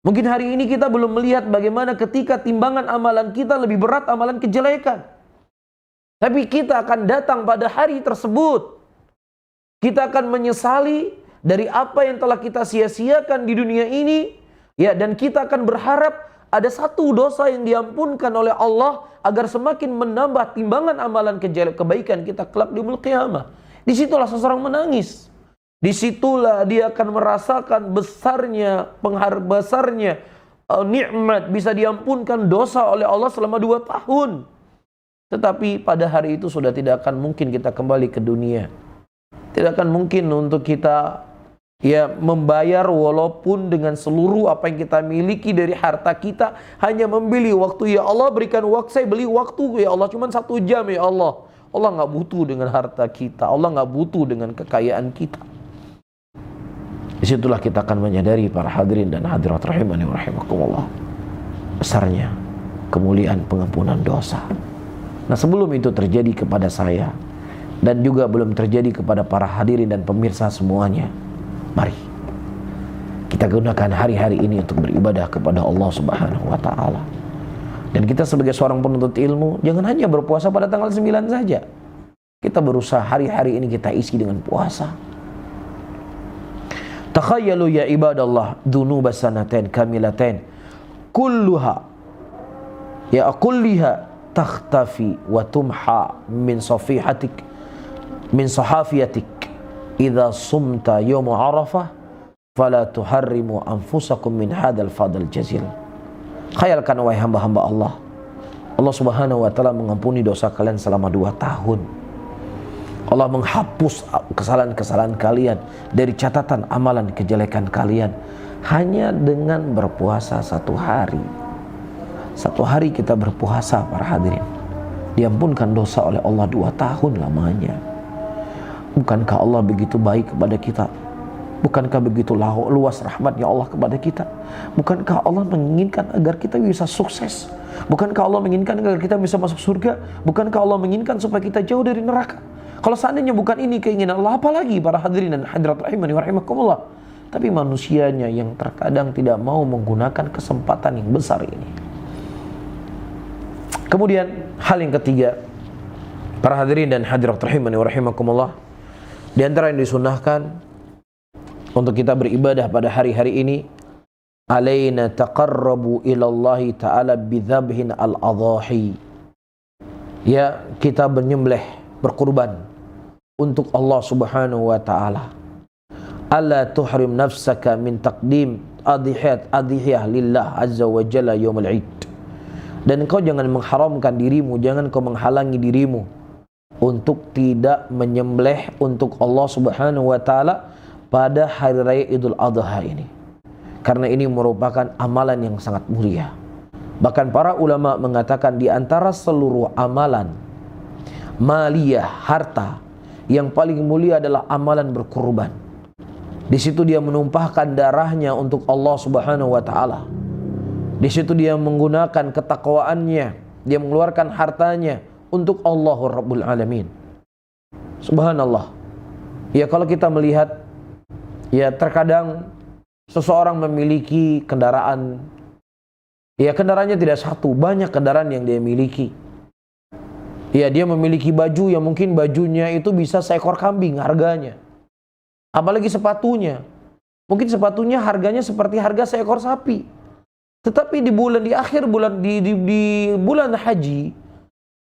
Mungkin hari ini kita belum melihat bagaimana ketika timbangan amalan kita lebih berat amalan kejelekan. Tapi kita akan datang pada hari tersebut. Kita akan menyesali dari apa yang telah kita sia-siakan di dunia ini. Ya, dan kita akan berharap ada 1 dosa yang diampunkan oleh Allah agar semakin menambah timbangan amalan kebaikan kita kelak di yaumul qiyamah. Disitulah seseorang menangis. Disitulah dia akan merasakan besarnya nikmat bisa diampunkan dosa oleh Allah selama 2 tahun. Tetapi pada hari itu sudah tidak akan mungkin kita kembali ke dunia. Tidak akan mungkin untuk kita membayar walaupun dengan seluruh apa yang kita miliki dari harta kita, hanya membeli waktu. Ya Allah, berikan waktu, saya beli waktu ya Allah, cuma 1 jam ya Allah. Allah nggak butuh dengan harta kita, Allah nggak butuh dengan kekayaan kita. Disitulah kita akan menyadari para hadirin dan hadirat rahimani wa rahimakumullah, besarnya kemuliaan pengampunan dosa. Nah, sebelum itu terjadi kepada saya dan juga belum terjadi kepada para hadirin dan pemirsa semuanya, mari kita gunakan hari-hari ini untuk beribadah kepada Allah Subhanahu wa Ta'ala. Dan kita sebagai seorang penuntut ilmu jangan hanya berpuasa pada tanggal 9 saja. Kita berusaha hari-hari ini kita isi dengan puasa. Takhayyalu ya ibadallah dzunubas sanatain kamilatain kulliha takhtafi wa tumha min sahafiyatik idza sumta yawm Arafah fala tuharrimu anfusakum min hadzal fadl jazil. Khayalkan wahai hamba-hamba Allah, Allah Subhanahu wa taala mengampuni dosa kalian selama 2 tahun. Allah menghapus kesalahan-kesalahan kalian dari catatan amalan kejelekan kalian hanya dengan berpuasa 1 hari. 1 hari kita berpuasa, para hadirin, diampunkan dosa oleh Allah 2 tahun lamanya. Bukankah Allah begitu baik kepada kita? Bukankah begitu luas rahmatnya Allah kepada kita? Bukankah Allah menginginkan agar kita bisa sukses? Bukankah Allah menginginkan agar kita bisa masuk surga? Bukankah Allah menginginkan supaya kita jauh dari neraka? Kalau seandainya bukan ini keinginan Allah, apalagi para hadirin dan hadirat rahimani wa rahimakumullah. Tapi manusianya yang terkadang tidak mau menggunakan kesempatan yang besar ini. Kemudian hal yang ketiga, para hadirin dan hadirat rahimani wa rahimakumullah, di antara yang disunnahkan untuk kita beribadah pada hari-hari ini, alaina taqarrabu ilallahi ta'ala bidhabhin al-adhahi. Ya, kita menyembelih, berkurban untuk Allah Subhanahu wa ta'ala. Alla tuhrim nafsaka min taqdim adhiyah lillah azza wa jalla yaumul id. Dan kau jangan mengharamkan dirimu, jangan kau menghalangi dirimu untuk tidak menyembelih untuk Allah Subhanahu wa ta'ala pada hari raya Idul Adha ini. Karena ini merupakan amalan yang sangat mulia. Bahkan para ulama mengatakan di antara seluruh amalan maliyah, harta, yang paling mulia adalah amalan berkurban. Di situ dia menumpahkan darahnya untuk Allah Subhanahu wa taala. Di situ dia menggunakan ketakwaannya, dia mengeluarkan hartanya untuk Allahur Rabbul Alamin. Subhanallah. Ya, kalau kita melihat, ya terkadang seseorang memiliki kendaraan, ya kendaraannya tidak satu, banyak kendaraan yang dia miliki. Ya, dia memiliki baju yang mungkin bajunya itu bisa seekor kambing harganya. Apalagi sepatunya. Mungkin sepatunya harganya seperti harga seekor sapi. Tetapi di akhir bulan di bulan haji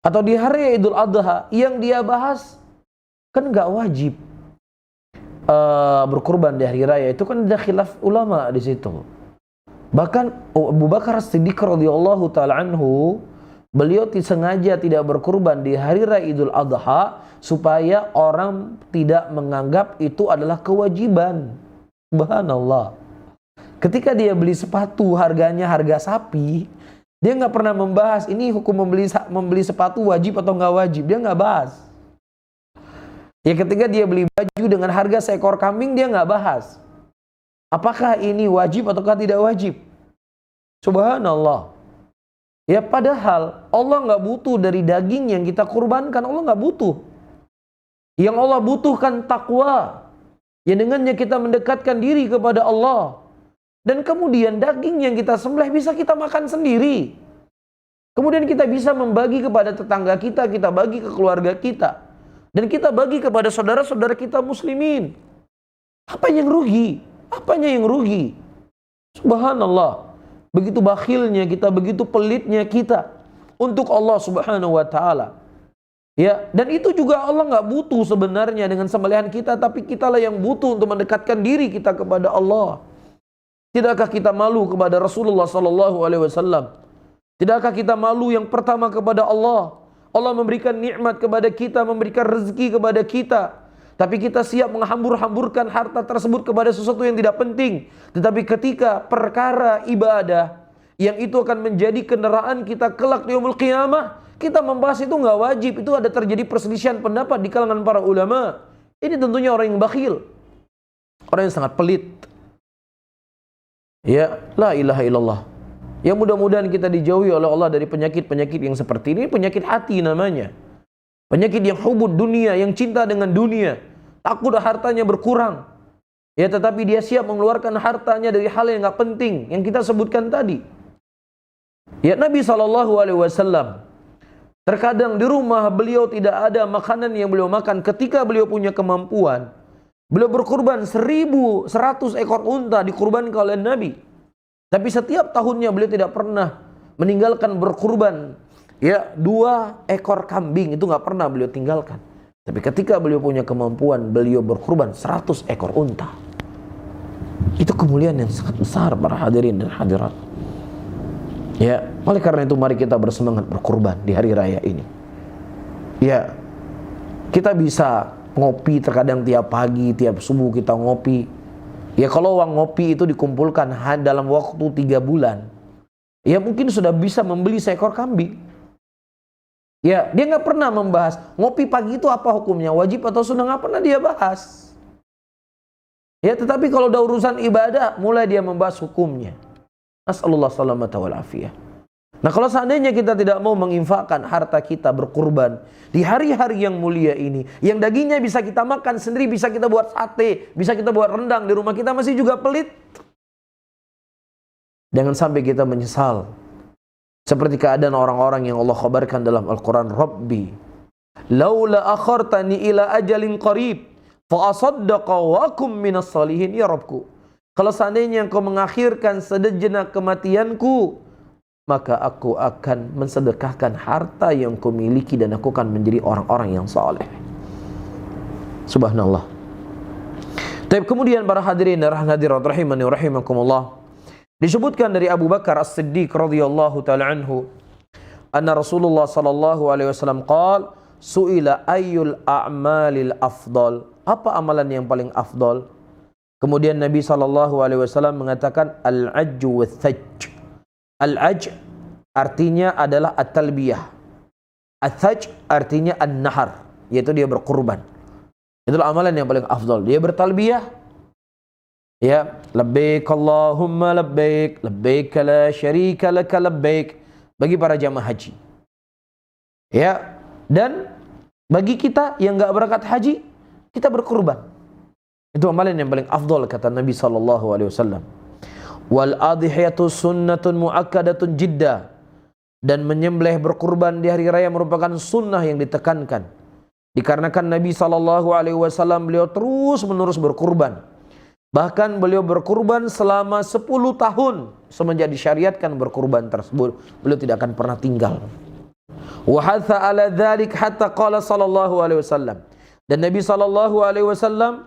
atau di hari Idul Adha yang dia bahas kan nggak wajib berkurban di hari raya. Itu kan ada khilaf ulama di situ. Bahkan Abu Bakar As-Siddiq radhiyallahu taala anhu, beliau sengaja tidak berkurban di hari raya Idul Adha supaya orang tidak menganggap itu adalah kewajiban. Subhanallah. Ketika dia beli sepatu harganya harga sapi, dia nggak pernah membahas ini hukum membeli sepatu wajib atau nggak wajib. Dia nggak bahas. Ya, ketika dia beli baju dengan harga seekor kambing, dia nggak bahas apakah ini wajib ataukah tidak wajib. Subhanallah. Ya, padahal Allah nggak butuh dari daging yang kita kurbankan. Allah nggak butuh. Yang Allah butuhkan takwa, yang dengannya kita mendekatkan diri kepada Allah. Dan kemudian daging yang kita sembelih bisa kita makan sendiri. Kemudian kita bisa membagi kepada tetangga kita, kita bagi ke keluarga kita, dan kita bagi kepada saudara-saudara kita muslimin. Apa yang rugi? Apanya yang rugi? Subhanallah. Begitu bakhilnya kita, begitu pelitnya kita untuk Allah Subhanahu wa taala. Ya, dan itu juga Allah nggak butuh sebenarnya dengan sembelihan kita, tapi kitalah yang butuh untuk mendekatkan diri kita kepada Allah. Tidakkah kita malu kepada Rasulullah sallallahu alaihi wasallam? Tidakkah kita malu yang pertama kepada Allah? Allah memberikan nikmat kepada kita, memberikan rezeki kepada kita, tapi kita siap menghambur-hamburkan harta tersebut kepada sesuatu yang tidak penting. Tetapi ketika perkara ibadah yang itu akan menjadi kendaraan kita kelak di yaumul qiyamah, kita membahas itu nggak wajib. Itu ada terjadi perselisihan pendapat di kalangan para ulama. Ini tentunya orang yang bakhil, orang yang sangat pelit. Ya, la ilaha illallah. Yang mudah-mudahan kita dijauhi oleh Allah dari penyakit-penyakit yang seperti ini. Penyakit hati namanya. Penyakit yang hubud dunia, yang cinta dengan dunia. Takut hartanya berkurang. Ya, tetapi dia siap mengeluarkan hartanya dari hal yang nggak penting yang kita sebutkan tadi. Ya, Nabi SAW terkadang di rumah beliau tidak ada makanan yang beliau makan. Ketika beliau punya kemampuan, beliau berkurban 1.100 ekor unta dikurbankan oleh Nabi. Tapi setiap tahunnya beliau tidak pernah meninggalkan berkurban ya 2 ekor kambing itu nggak pernah beliau tinggalkan. Tapi ketika beliau punya kemampuan, beliau berkurban 100 ekor unta. Itu kemuliaan yang sangat besar para hadirin dan hadirat. Ya, oleh karena itu mari kita bersemangat berkurban di hari raya ini. Ya, kita bisa ngopi terkadang tiap pagi, tiap subuh kita ngopi. Ya kalau uang ngopi itu dikumpulkan dalam waktu 3 bulan, ya mungkin sudah bisa membeli seekor kambing. Ya, dia nggak pernah membahas ngopi pagi itu apa hukumnya, wajib atau sunnah, nggak pernah dia bahas. Ya, tetapi kalau udah urusan ibadah, mulai dia membahas hukumnya. Nasallallahu salamata wal afiyah. Nah, kalau seandainya kita tidak mau menginfakkan harta kita berkurban di hari-hari yang mulia ini, yang dagingnya bisa kita makan sendiri, bisa kita buat sate, bisa kita buat rendang, di rumah kita masih juga pelit. Jangan sampai kita menyesal. Seperti keadaan orang-orang yang Allah khabarkan dalam Al-Quran, Rabbi, laula akhartani ila ajalin qarib, fa asaddaqa wa akum minas salihin. Ya Rabbku, kalau seandainya engkau mengakhirkan sejenak kematianku, maka aku akan mensedekahkan harta yang kau miliki dan aku akan menjadi orang-orang yang saleh. Subhanallah. Tapi kemudian para hadirin dan hadirat rahimani wa rahimakumullah, disebutkan dari Abu Bakar As-Siddiq radhiyallahu ta'ala anhu, anna Rasulullah sallallahu alaihi wasallam qala, su'ila ayyul a'malil afdal, apa amalan yang paling afdal? Kemudian Nabi sallallahu alaihi wasallam mengatakan al-ajju wath-thajj. Al-ajj artinya adalah at-talbiyah. Ath-thajj artinya an-nahar, yaitu dia berkurban. Itulah amalan yang paling afdal. Dia bertalbiyah, ya, labbaik Allahumma labbaik, labbaik la syarika laka labbaik, bagi para jamaah haji. Ya, dan bagi kita yang enggak berangkat haji, kita berkurban. Itu amalan yang paling afdal kata Nabi sallallahu alaihi wasallam. Wal adhiyatu sunnatun muakkadatun jidda, dan menyembelih berkurban di hari raya merupakan sunnah yang ditekankan. Dikarenakan Nabi sallallahu alaihi wasallam beliau terus menerus berkurban. Bahkan beliau berkurban selama 10 tahun semenjak disyariatkan berkurban tersebut. Beliau tidak akan pernah tinggal. Wa hatha ala dzalik hatta qala sallallahu alaihi wasallam. Dan Nabi sallallahu alaihi wasallam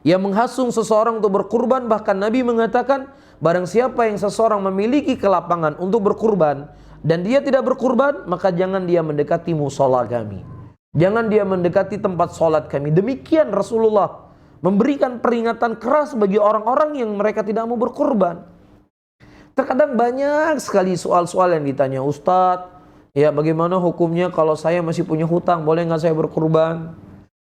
yang menghasung seseorang untuk berkurban, bahkan Nabi mengatakan, barang siapa yang seseorang memiliki kelapangan untuk berkurban dan dia tidak berkurban, maka jangan dia mendekati mushola kami, jangan dia mendekati tempat sholat kami. Demikian Rasulullah memberikan peringatan keras bagi orang-orang yang mereka tidak mau berkurban. Terkadang banyak sekali soal-soal yang ditanya, Ustadz, ya bagaimana hukumnya kalau saya masih punya hutang, boleh nggak saya berkurban?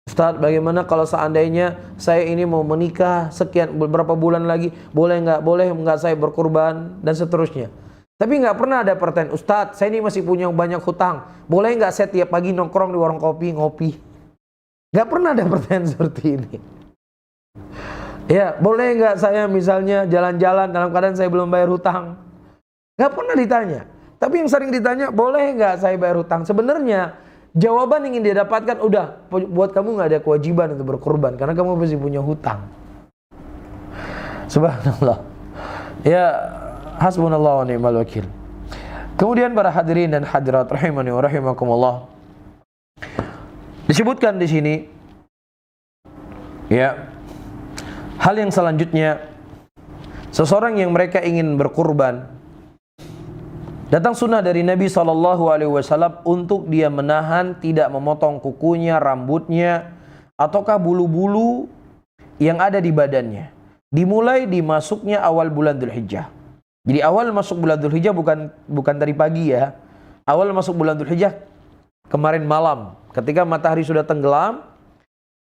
Ustadz, bagaimana kalau seandainya saya ini mau menikah sekian beberapa bulan lagi, boleh nggak saya berkurban, dan seterusnya. Tapi nggak pernah ada pertanyaan, Ustadz, saya ini masih punya banyak hutang, boleh nggak saya tiap pagi nongkrong di warung kopi ngopi? Nggak pernah ada pertanyaan seperti ini. Ya, boleh nggak saya misalnya jalan-jalan dalam keadaan saya belum bayar hutang? Nggak pernah ditanya. Tapi yang sering ditanya, boleh nggak saya bayar hutang? Sebenarnya jawaban yang ingin dia dapatkan, udah, buat kamu nggak ada kewajiban untuk berkorban karena kamu masih punya hutang. Subhanallah. Ya, hasbunallah wa ni'mal wakil. Kemudian para hadirin dan hadirat rahimani wa rahimakumullah, disebutkan di sini, ya, hal yang selanjutnya, seseorang yang mereka ingin berkurban, datang sunnah dari Nabi SAW untuk dia menahan, tidak memotong kukunya, rambutnya, ataukah bulu-bulu yang ada di badannya. Dimulai dimasuknya awal bulan Dzulhijjah. Jadi awal masuk bulan Dzulhijjah bukan dari pagi ya. Awal masuk bulan Dzulhijjah kemarin malam, ketika matahari sudah tenggelam.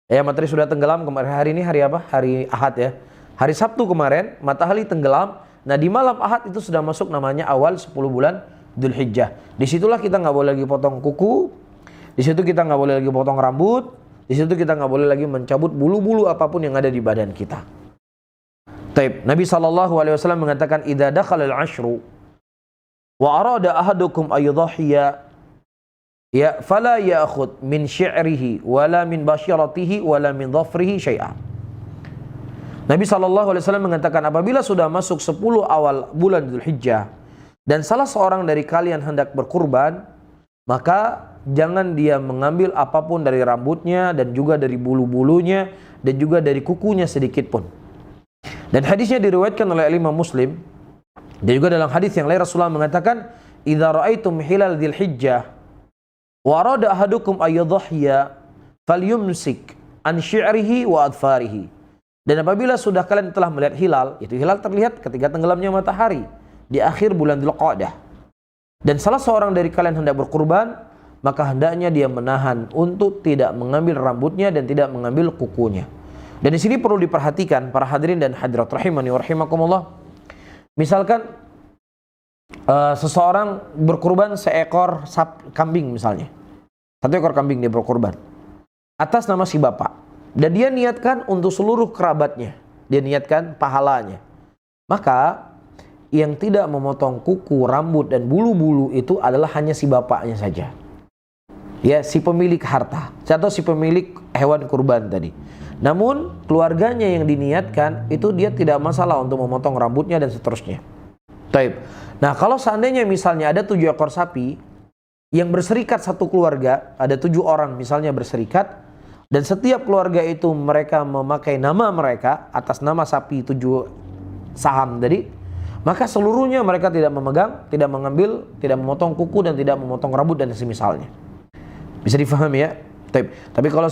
Ya, matahari sudah tenggelam kemarin. Hari ini hari apa? Hari Ahad ya. Hari Sabtu kemarin matahari tenggelam. Nah, di malam Ahad itu sudah masuk namanya awal 10 bulan Dzulhijjah. Disitulah kita nggak boleh lagi potong kuku, di situ kita nggak boleh lagi potong rambut, di situ kita nggak boleh lagi mencabut bulu-bulu apapun yang ada di badan kita. Taib. Nabi SAW mengatakan, idza dakhala al-ashru wa arada ahadukum ayyudhiya, ya, fala ya'khudh min syi'rihi wala min basyaratihi wala min dhafrihi syai'a. Nabi SAW mengatakan, apabila sudah masuk 10 awal bulan Dzulhijjah, dan salah seorang dari kalian hendak berkurban, maka jangan dia mengambil apapun dari rambutnya dan juga dari bulu-bulunya dan juga dari kukunya sedikit pun. Dan hadisnya diriwayatkan oleh Imam Muslim. Dan juga dalam hadis yang lain Rasulullah mengatakan, "Idza ra'aitum hilal dzil hijjah wa arada ahadukum ayyadhhiya falyumsik an syi'rihi wa adfarihi." Dan apabila sudah kalian telah melihat hilal, itu hilal terlihat ketika tenggelamnya matahari di akhir bulan Dzulqa'dah. Dan salah seorang dari kalian hendak berkurban, maka hendaknya dia menahan untuk tidak mengambil rambutnya dan tidak mengambil kukunya. Dan di sini perlu diperhatikan para hadirin dan hadirat rahimani wa rahimakumullah. Misalkan seseorang berkurban seekor kambing misalnya. Satu ekor kambing dia berkurban atas nama si bapak. Dan dia niatkan untuk seluruh kerabatnya. Dia niatkan pahalanya. Maka yang tidak memotong kuku, rambut dan bulu-bulu itu adalah hanya si bapaknya saja. Ya, si pemilik harta atau si pemilik hewan kurban tadi. Namun keluarganya yang diniatkan itu dia tidak masalah untuk memotong rambutnya dan seterusnya. Taib. Nah, kalau seandainya misalnya ada 7 ekor sapi yang berserikat satu keluarga, ada 7 orang misalnya berserikat, dan setiap keluarga itu mereka memakai nama mereka atas nama sapi 7 saham tadi, maka seluruhnya mereka tidak memegang, tidak mengambil, tidak memotong kuku dan tidak memotong rambut dan semisalnya. Bisa difahami ya? Taib. Tapi kalau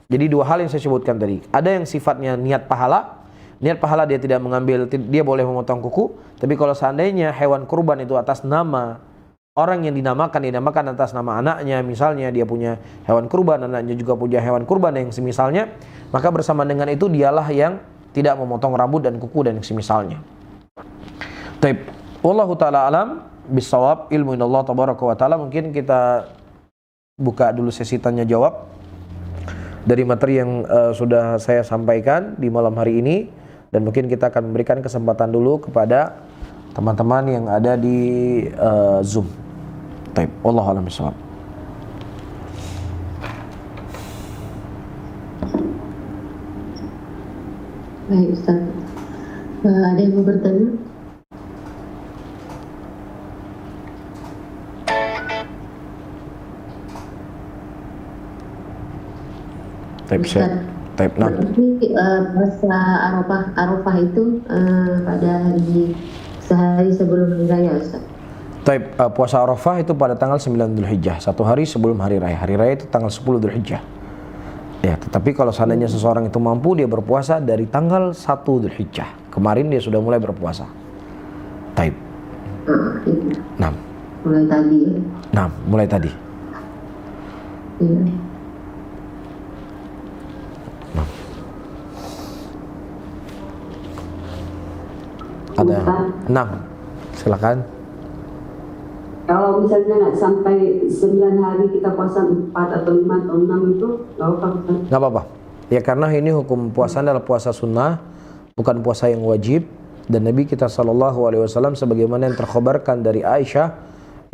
jadi 2 hal yang saya sebutkan tadi. Ada yang sifatnya niat pahala. Niat pahala dia tidak mengambil, dia boleh memotong kuku. Tapi kalau seandainya hewan kurban itu atas nama orang yang dinamakan atas nama anaknya. Misalnya dia punya hewan kurban, anaknya juga punya hewan kurban yang semisalnya. Maka bersama dengan itu dialah yang tidak memotong rambut dan kuku dan yang semisalnya. Taib. Wallahu ta'ala alam bisawab, ilmu inallah tabaraka wa ta'ala. Mungkin kita buka dulu sesi tanya jawab dari materi yang sudah saya sampaikan di malam hari ini, dan mungkin kita akan memberikan kesempatan dulu kepada teman-teman yang ada di Zoom. Taib. Wallahu a'lam bishawab. Baik Ustaz. Ada yang mau bertanya? Taib. Nah. Puasa Arafah itu pada sehari sebelum hari raya Ustaz. Taib. Puasa Arafah itu pada tanggal 9 Dzulhijjah, 1 hari sebelum hari raya. Hari raya itu tanggal 10 Dzulhijjah. Ya, tetapi kalau seandainya seseorang itu mampu, dia berpuasa dari tanggal 1 Dzulhijjah. Kemarin dia sudah mulai berpuasa. Taib. Nah. Mulai tadi ya? Nah, mulai tadi. Iya. Ada. Nah, silakan. Kalau misalnya nggak sampai 9 hari kita puasa 4 atau 5 atau 6 itu nggak apa-apa. Nggak apa-apa. Ya karena ini hukum puasa adalah puasa sunnah, bukan puasa yang wajib. Dan Nabi kita SAW sebagaimana yang terkhabarkan dari Aisyah,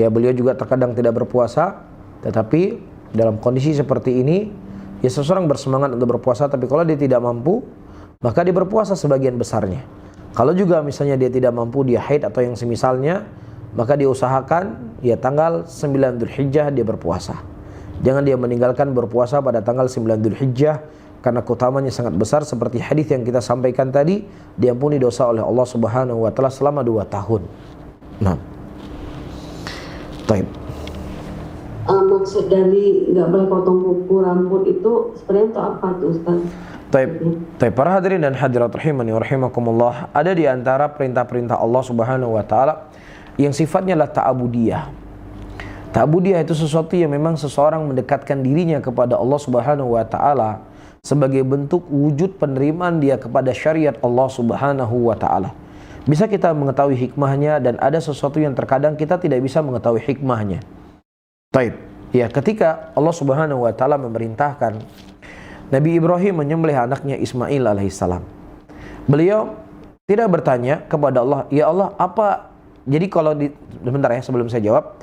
ya beliau juga terkadang tidak berpuasa. Tetapi dalam kondisi seperti ini, ya seseorang bersemangat untuk berpuasa. Tapi kalau dia tidak mampu, maka dia berpuasa sebagian besarnya. Kalau juga misalnya dia tidak mampu, dia haid atau yang semisalnya, maka dia usahakan ya tanggal 9 Dzulhijjah dia berpuasa. Jangan dia meninggalkan berpuasa pada tanggal 9 Dzulhijjah, karena keutamanya sangat besar seperti hadis yang kita sampaikan tadi, diampuni dosa oleh Allah Subhanahu wa taala selama 2 tahun. Nah. Taib. Maksud dari nggak boleh potong kuku rambut itu sebenarnya itu apa tuh Ustaz? Taib. Para hadirin dan hadirat rahimani wa rahimakumullah, ada di antara perintah-perintah Allah Subhanahu wa taala yang sifatnya adalah ta'abudiyah. Ta'abudiyah itu sesuatu yang memang seseorang mendekatkan dirinya kepada Allah Subhanahu wa taala sebagai bentuk wujud penerimaan dia kepada syariat Allah Subhanahu wa taala. Bisa kita mengetahui hikmahnya, dan ada sesuatu yang terkadang kita tidak bisa mengetahui hikmahnya. Taib. Ya, ketika Allah Subhanahu wa taala memerintahkan Nabi Ibrahim menyembelih anaknya Ismail alaihissalam, beliau tidak bertanya kepada Allah, ya Allah apa? Jadi kalau sebentar ya sebelum saya jawab,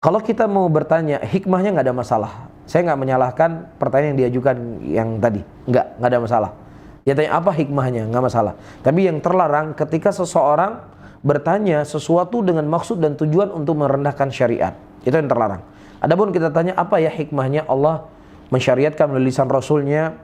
kalau kita mau bertanya hikmahnya nggak ada masalah. Saya nggak menyalahkan pertanyaan yang diajukan yang tadi, nggak ada masalah. Ya tanya apa hikmahnya, nggak masalah. Tapi yang terlarang ketika seseorang bertanya sesuatu dengan maksud dan tujuan untuk merendahkan syariat. Itu yang terlarang. Adapun kita tanya apa ya hikmahnya Allah mensyariatkan melalui lisan Rasulnya,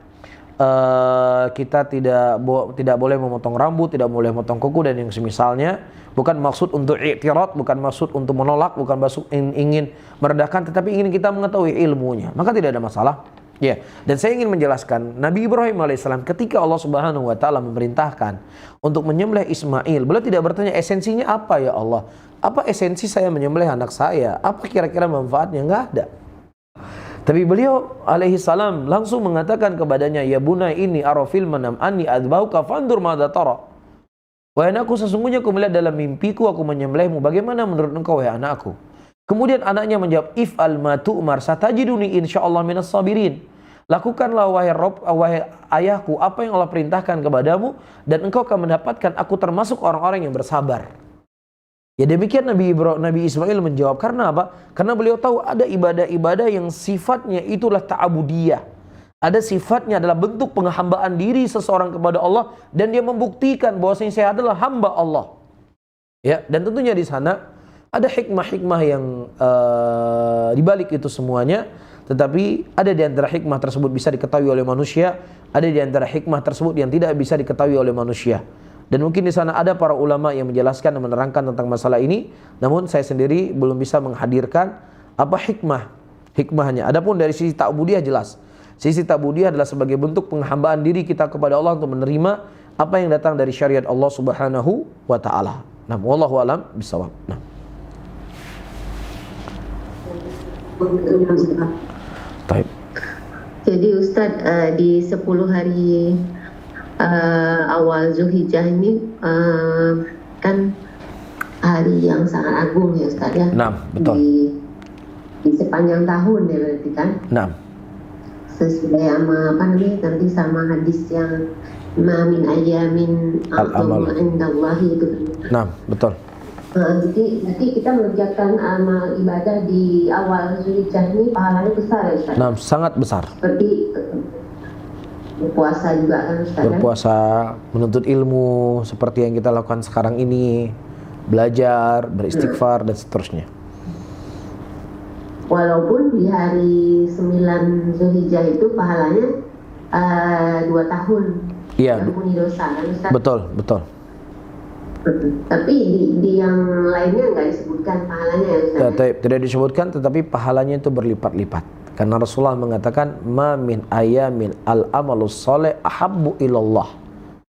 kita tidak boleh memotong rambut, tidak boleh memotong kuku dan yang semisalnya. Bukan maksud untuk i'tirad, bukan maksud untuk menolak, bukan maksud ingin merendahkan, tetapi ingin kita mengetahui ilmunya. Maka tidak ada masalah. Ya, dan saya ingin menjelaskan Nabi Ibrahim alaihissalam ketika Allah Subhanahu wa taala memerintahkan untuk menyembelih Ismail, beliau tidak bertanya esensinya apa ya Allah? Apa esensi saya menyembelih anak saya? Apa kira-kira manfaatnya? Enggak ada. Tapi beliau alaihissalam langsung mengatakan kepadanya, ya bunai ini arafil manam anni adbauka fandur madza tara. Wahai anakku, sesungguhnya aku melihat dalam mimpiku aku menyembelihmu. Bagaimana menurut engkau wahai anakku? Kemudian anaknya menjawab, if'al ma tu'mar satajiduni insyaallah minas sabirin. Lakukanlah wahai Rabb, wahai ayahku, apa yang Allah perintahkan kepadamu dan engkau akan mendapatkan aku termasuk orang-orang yang bersabar. Ya demikian Nabi Ismail menjawab. Karena apa? Karena beliau tahu ada ibadah-ibadah yang sifatnya itulah ta'abudiyah. Ada sifatnya adalah bentuk penghambaan diri seseorang kepada Allah dan dia membuktikan bahwasanya saya adalah hamba Allah. Ya, dan tentunya di sana ada hikmah-hikmah yang dibalik itu semuanya, tetapi ada di antara hikmah tersebut bisa diketahui oleh manusia, ada di antara hikmah tersebut yang tidak bisa diketahui oleh manusia. Dan mungkin di sana ada para ulama yang menjelaskan dan menerangkan tentang masalah ini, namun saya sendiri belum bisa menghadirkan apa hikmahnya. Adapun dari sisi ta'budiyah jelas. Sisi ta'budiyah adalah sebagai bentuk penghambaan diri kita kepada Allah untuk menerima apa yang datang dari syariat Allah Subhanahu wa taala. Nah, wallahu alam bisawab. Nah. Baik. Jadi Ustadz, di 10 hari awal Zulhijjah ini kan hari yang sangat agung ya Ustadz ya. Nah, betul. Di sepanjang tahun ya berarti kan. Nah. Sesuai sama nanti sama hadis yang ma min ayamin a'dhamu indallahi itu. Nah, betul. Jadi kita mengerjakan amal ibadah di awal Zulhijjah ini pahalanya besar ya Ustaz? Nah, sangat besar. Seperti berpuasa juga kan Ustaz? Berpuasa, menuntut ilmu seperti yang kita lakukan sekarang ini, belajar, beristighfar dan seterusnya. Walaupun di hari 9 Zulhijjah itu pahalanya 2 tahun ampuni dosa kan Ustaz? Betul. Tapi di yang lainnya nggak disebutkan pahalanya ya Ustaz? Tidak disebutkan, tetapi pahalanya itu berlipat-lipat. Karena Rasulullah mengatakan, ma min ayamin al-amalus soleh ahabbu ilallah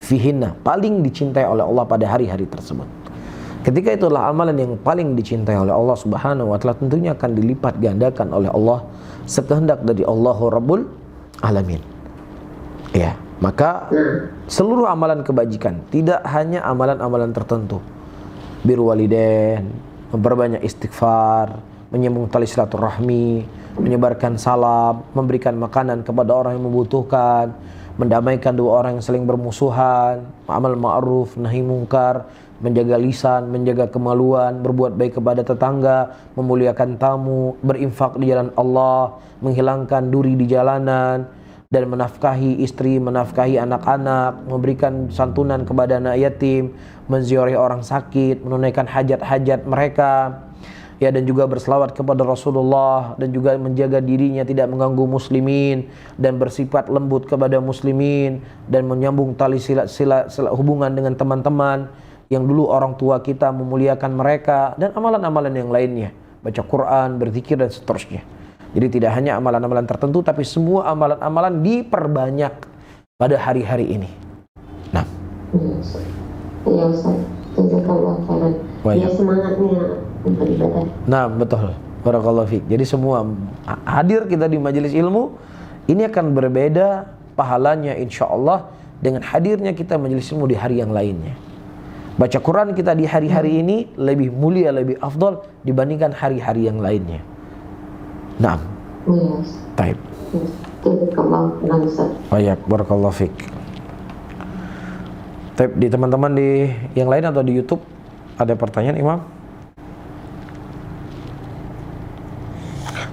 fihinna, paling dicintai oleh Allah pada hari-hari tersebut. Ketika itulah amalan yang paling dicintai oleh Allah Subhanahu wa taala, tentunya akan dilipat gandakan oleh Allah sekehendak dari Allahu Rabbul Alamin. Ya, maka seluruh amalan kebajikan, tidak hanya amalan-amalan tertentu. Birrul walidain, memperbanyak istighfar, menyambung tali silaturahmi, menyebarkan salam, memberikan makanan kepada orang yang membutuhkan, mendamaikan dua orang yang saling bermusuhan, amal ma'ruf, nahi mungkar, menjaga lisan, menjaga kemaluan, berbuat baik kepada tetangga, memuliakan tamu, berinfak di jalan Allah, menghilangkan duri di jalanan, dan menafkahi istri, menafkahi anak-anak, memberikan santunan kepada anak yatim, menziarahi orang sakit, menunaikan hajat-hajat mereka, ya, dan juga berselawat kepada Rasulullah, dan juga menjaga dirinya tidak mengganggu muslimin, dan bersifat lembut kepada muslimin, dan menyambung tali hubungan dengan teman-teman yang dulu orang tua kita memuliakan mereka, dan amalan-amalan yang lainnya, baca Quran, berzikir dan seterusnya. Jadi tidak hanya amalan-amalan tertentu, tapi semua amalan-amalan diperbanyak pada hari-hari ini. Nah, ya Ustaz, jazakallahu khairan. Ya, semangatnya beribadah. Nah, betul. Barakallahu fiik. Jadi semua hadir kita di majelis ilmu ini akan berbeda pahalanya insyaallah dengan hadirnya kita majelis ilmu di hari yang lainnya. Baca Quran kita di hari-hari ini lebih mulia, lebih afdal dibandingkan hari-hari yang lainnya. Naam. Yes. Baik. Baik, barakallahu fiik. Baik, di teman-teman di yang lain atau di YouTube ada pertanyaan, Imam?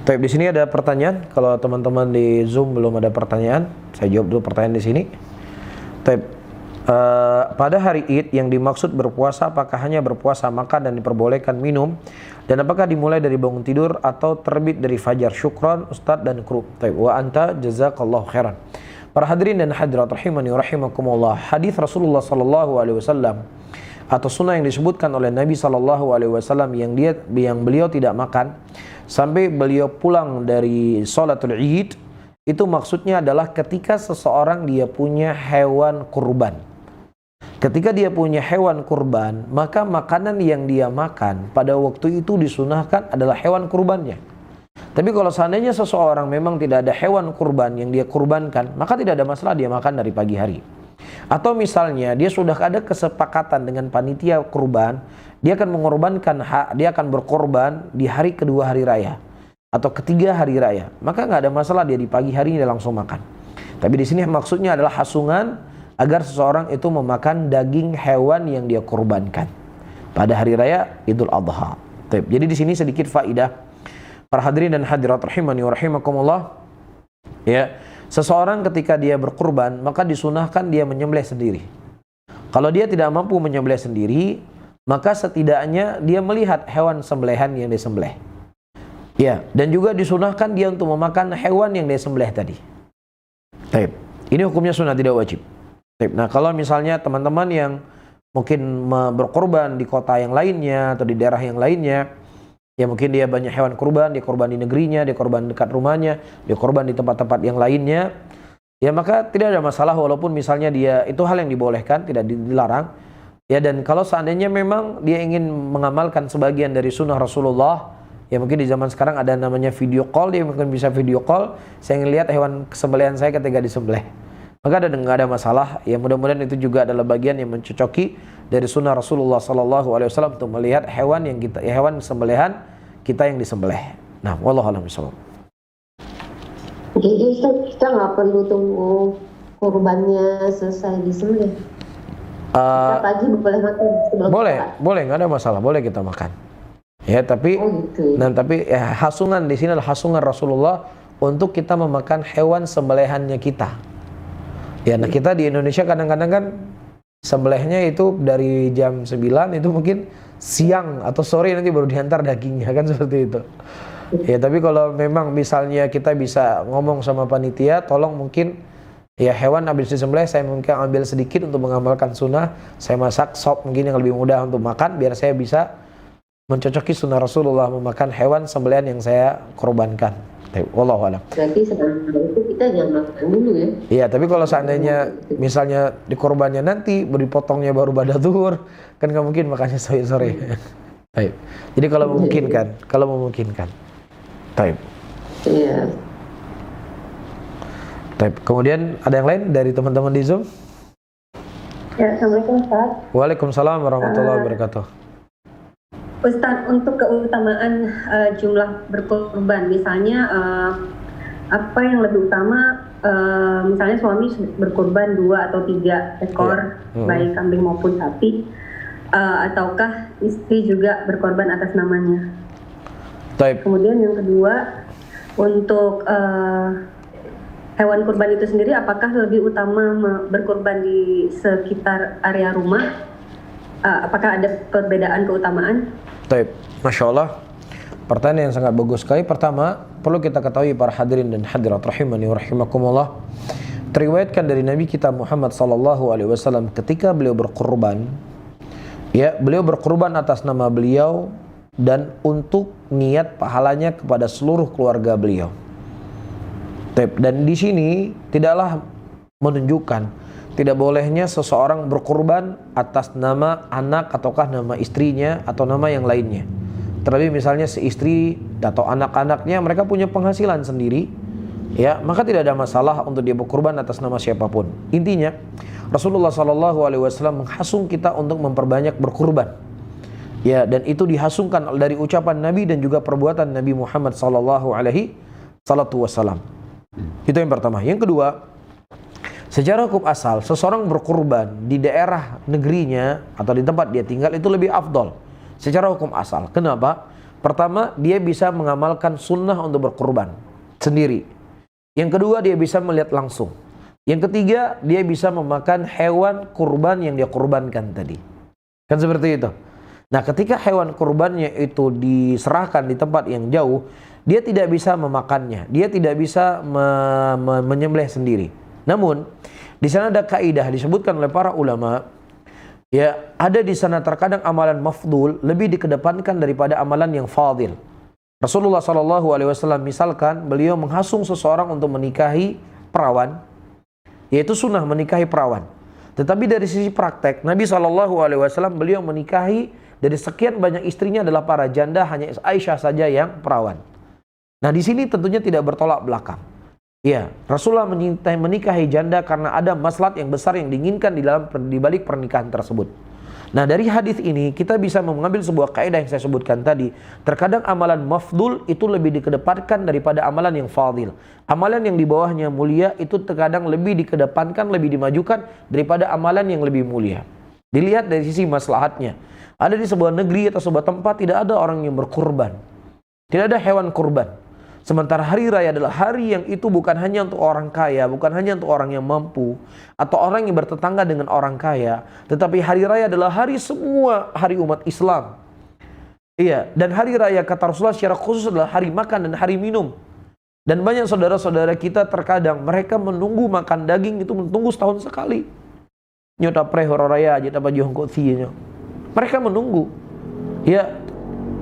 Baik, di sini ada pertanyaan. Kalau teman-teman di Zoom belum ada pertanyaan, saya jawab dulu pertanyaan di sini. Baik. pada hari Id yang dimaksud berpuasa apakah hanya berpuasa makan dan diperbolehkan minum, dan apakah dimulai dari bangun tidur atau terbit dari fajar? Syukran Ustadz dan kru. Wa anta jazakallahu khairan. Para hadirin dan hadirat rahimani wa rahimakumullah, hadis Rasulullah sallallahu alaihi wasallam atau sunnah yang disebutkan oleh Nabi sallallahu alaihi wasallam yang beliau tidak makan sampai beliau pulang dari sholatul Id, itu maksudnya adalah ketika seseorang dia punya hewan kurban. Ketika dia punya hewan kurban, maka makanan yang dia makan pada waktu itu disunahkan adalah hewan kurbannya. Tapi kalau seandainya seseorang memang tidak ada hewan kurban yang dia kurbankan, maka tidak ada masalah dia makan dari pagi hari. Atau misalnya dia sudah ada kesepakatan dengan panitia kurban, dia akan mengorbankan dia akan berkorban di hari kedua hari raya atau ketiga hari raya, maka nggak ada masalah dia di pagi hari dia langsung makan. Tapi di sini maksudnya adalah hasungan agar seseorang itu memakan daging hewan yang dia kurbankan pada hari raya Idul Adha. Jadi di sini sedikit faidah para hadirin dan hadirat rahimani wa rahimakumullah. Ya, seseorang ketika dia berkurban maka disunahkan dia menyembelih sendiri. Kalau dia tidak mampu menyembelih sendiri, maka setidaknya dia melihat hewan sembelihan yang disembelih. Ya, dan juga disunahkan dia untuk memakan hewan yang dia sembelih tadi. Ini hukumnya sunnah, tidak wajib. Nah, kalau misalnya teman-teman yang mungkin berkorban di kota yang lainnya atau di daerah yang lainnya, ya mungkin dia banyak hewan kurban, dia korban di negerinya, dia korban dekat rumahnya, dia korban di tempat-tempat yang lainnya, ya maka tidak ada masalah walaupun misalnya dia itu hal yang dibolehkan, tidak dilarang. Ya, dan kalau seandainya memang dia ingin mengamalkan sebagian dari sunnah Rasulullah, ya mungkin di zaman sekarang ada namanya video call, dia mungkin bisa video call, saya ingin lihat hewan sembelihan saya ketika disembelih. Maka nggak ada masalah. Ya mudah-mudahan itu juga adalah bagian yang mencocoki dari sunnah Rasulullah Sallallahu Alaihi Wasallam untuk melihat hewan yang hewan sembelihan kita yang disembelih. Nah, wallahu a'lam bishawab. Jadi kita nggak perlu tunggu kurbannya selesai disembelih. Kita pagi boleh makan sebelum boleh, nggak ada masalah, boleh kita makan. Ya, tapi tapi ya, hasungan di sini adalah hasungan Rasulullah untuk kita memakan hewan sembelihannya kita. Ya, nah kita di Indonesia kadang-kadang kan sembelihnya itu dari jam 9 itu mungkin siang atau sore nanti baru diantar dagingnya kan seperti itu. Ya, tapi kalau memang misalnya kita bisa ngomong sama panitia, tolong mungkin ya hewan habis disembelih saya mungkin ambil sedikit untuk mengamalkan sunnah, saya masak sop mungkin yang lebih mudah untuk makan biar saya bisa mencocoki sunnah Rasulullah memakan hewan sembelihan yang saya korbankan. Wallahu a'lam. Berarti sebelum itu kita jangan makan dulu ya. Iya, tapi kalau seandainya misalnya di korbannya nanti dipotongnya baru pada zuhur, kan nggak mungkin makannya sore-sore. Baik. Jadi kalau memungkinkan. Baik. Iya. Baik. Kemudian ada yang lain dari teman-teman di Zoom? Ya, Assalamualaikum Ustaz. Waalaikumsalam warahmatullahi wabarakatuh. Ustaz, untuk keutamaan jumlah berkorban, misalnya apa yang lebih utama, misalnya suami berkorban 2 atau 3 ekor, baik kambing maupun sapi, ataukah istri juga berkorban atas namanya? Taib. Kemudian yang kedua, untuk hewan kurban itu sendiri, apakah lebih utama berkorban di sekitar area rumah? Apakah ada perbedaan keutamaan? Taib. Masya Allah, pertanyaan yang sangat bagus sekali. Pertama, perlu kita ketahui para hadirin dan hadirat rahimani wa rahimakumullah, teriwayatkan dari Nabi kita Muhammad sallallahu alaihi wasallam ketika beliau berkorban, ya beliau berkorban atas nama beliau dan untuk niat pahalanya kepada seluruh keluarga beliau. Taib. Dan di sini tidaklah menunjukkan tidak bolehnya seseorang berkorban atas nama anak ataukah nama istrinya atau nama yang lainnya. Terlebih misalnya si istri atau anak-anaknya mereka punya penghasilan sendiri, ya maka tidak ada masalah untuk dia berkorban atas nama siapapun. Intinya Rasulullah SAW menghasung kita untuk memperbanyak berkorban. Ya, dan itu dihasungkan dari ucapan Nabi dan juga perbuatan Nabi Muhammad SAW. Itu yang pertama. Yang kedua, secara hukum asal, seseorang berkurban di daerah negerinya atau di tempat dia tinggal itu lebih afdol secara hukum asal. Kenapa? Pertama, dia bisa mengamalkan sunnah untuk berkurban sendiri. Yang kedua, dia bisa melihat langsung. Yang ketiga, dia bisa memakan hewan kurban yang dia kurbankan tadi. Kan seperti itu. Nah, ketika hewan kurbannya itu diserahkan di tempat yang jauh, dia tidak bisa memakannya. Dia tidak bisa menyembelih sendiri. Namun, di sana ada kaidah disebutkan oleh para ulama, ya, ada di sana terkadang amalan mafdul lebih dikedepankan daripada amalan yang fadil. Rasulullah SAW misalkan beliau menghasung seseorang untuk menikahi perawan, yaitu sunnah menikahi perawan. Tetapi dari sisi praktek, Nabi SAW beliau menikahi dari sekian banyak istrinya adalah para janda, hanya Aisyah saja yang perawan. Nah, di sini tentunya tidak bertolak belakang. Ya, Rasulullah menikahi janda karena ada maslahat yang besar yang diinginkan di balik pernikahan tersebut. Nah, dari hadis ini kita bisa mengambil sebuah kaidah yang saya sebutkan tadi. Terkadang amalan mafdul itu lebih dikedepankan daripada amalan yang fadil. Amalan yang di bawahnya mulia itu terkadang lebih dikedepankan, lebih dimajukan daripada amalan yang lebih mulia. Dilihat dari sisi maslahatnya. Ada di sebuah negeri atau sebuah tempat tidak ada orang yang berkurban. Tidak ada hewan kurban. Sementara hari raya adalah hari yang itu bukan hanya untuk orang kaya, bukan hanya untuk orang yang mampu, atau orang yang bertetangga dengan orang kaya, tetapi hari raya adalah hari semua hari umat Islam. Iya, dan hari raya kata Rasulullah secara khusus adalah hari makan dan hari minum. Dan banyak saudara-saudara kita terkadang mereka menunggu makan daging itu menunggu setahun sekali. Nyota prehoro raya aja apa jongkok sianya. Mereka menunggu. Ya.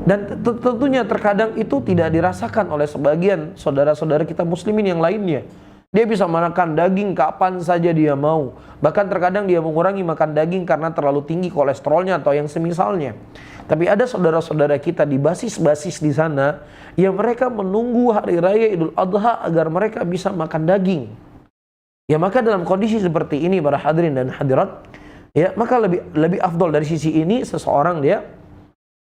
Dan tentunya terkadang itu tidak dirasakan oleh sebagian saudara-saudara kita muslimin yang lainnya. Dia bisa makan daging kapan saja dia mau. Bahkan terkadang dia mengurangi makan daging karena terlalu tinggi kolesterolnya atau yang semisalnya. Tapi ada saudara-saudara kita di basis-basis di sana yang mereka menunggu hari raya Idul Adha agar mereka bisa makan daging. Ya, maka dalam kondisi seperti ini para hadirin dan hadirat, ya, maka lebih afdol dari sisi ini seseorang dia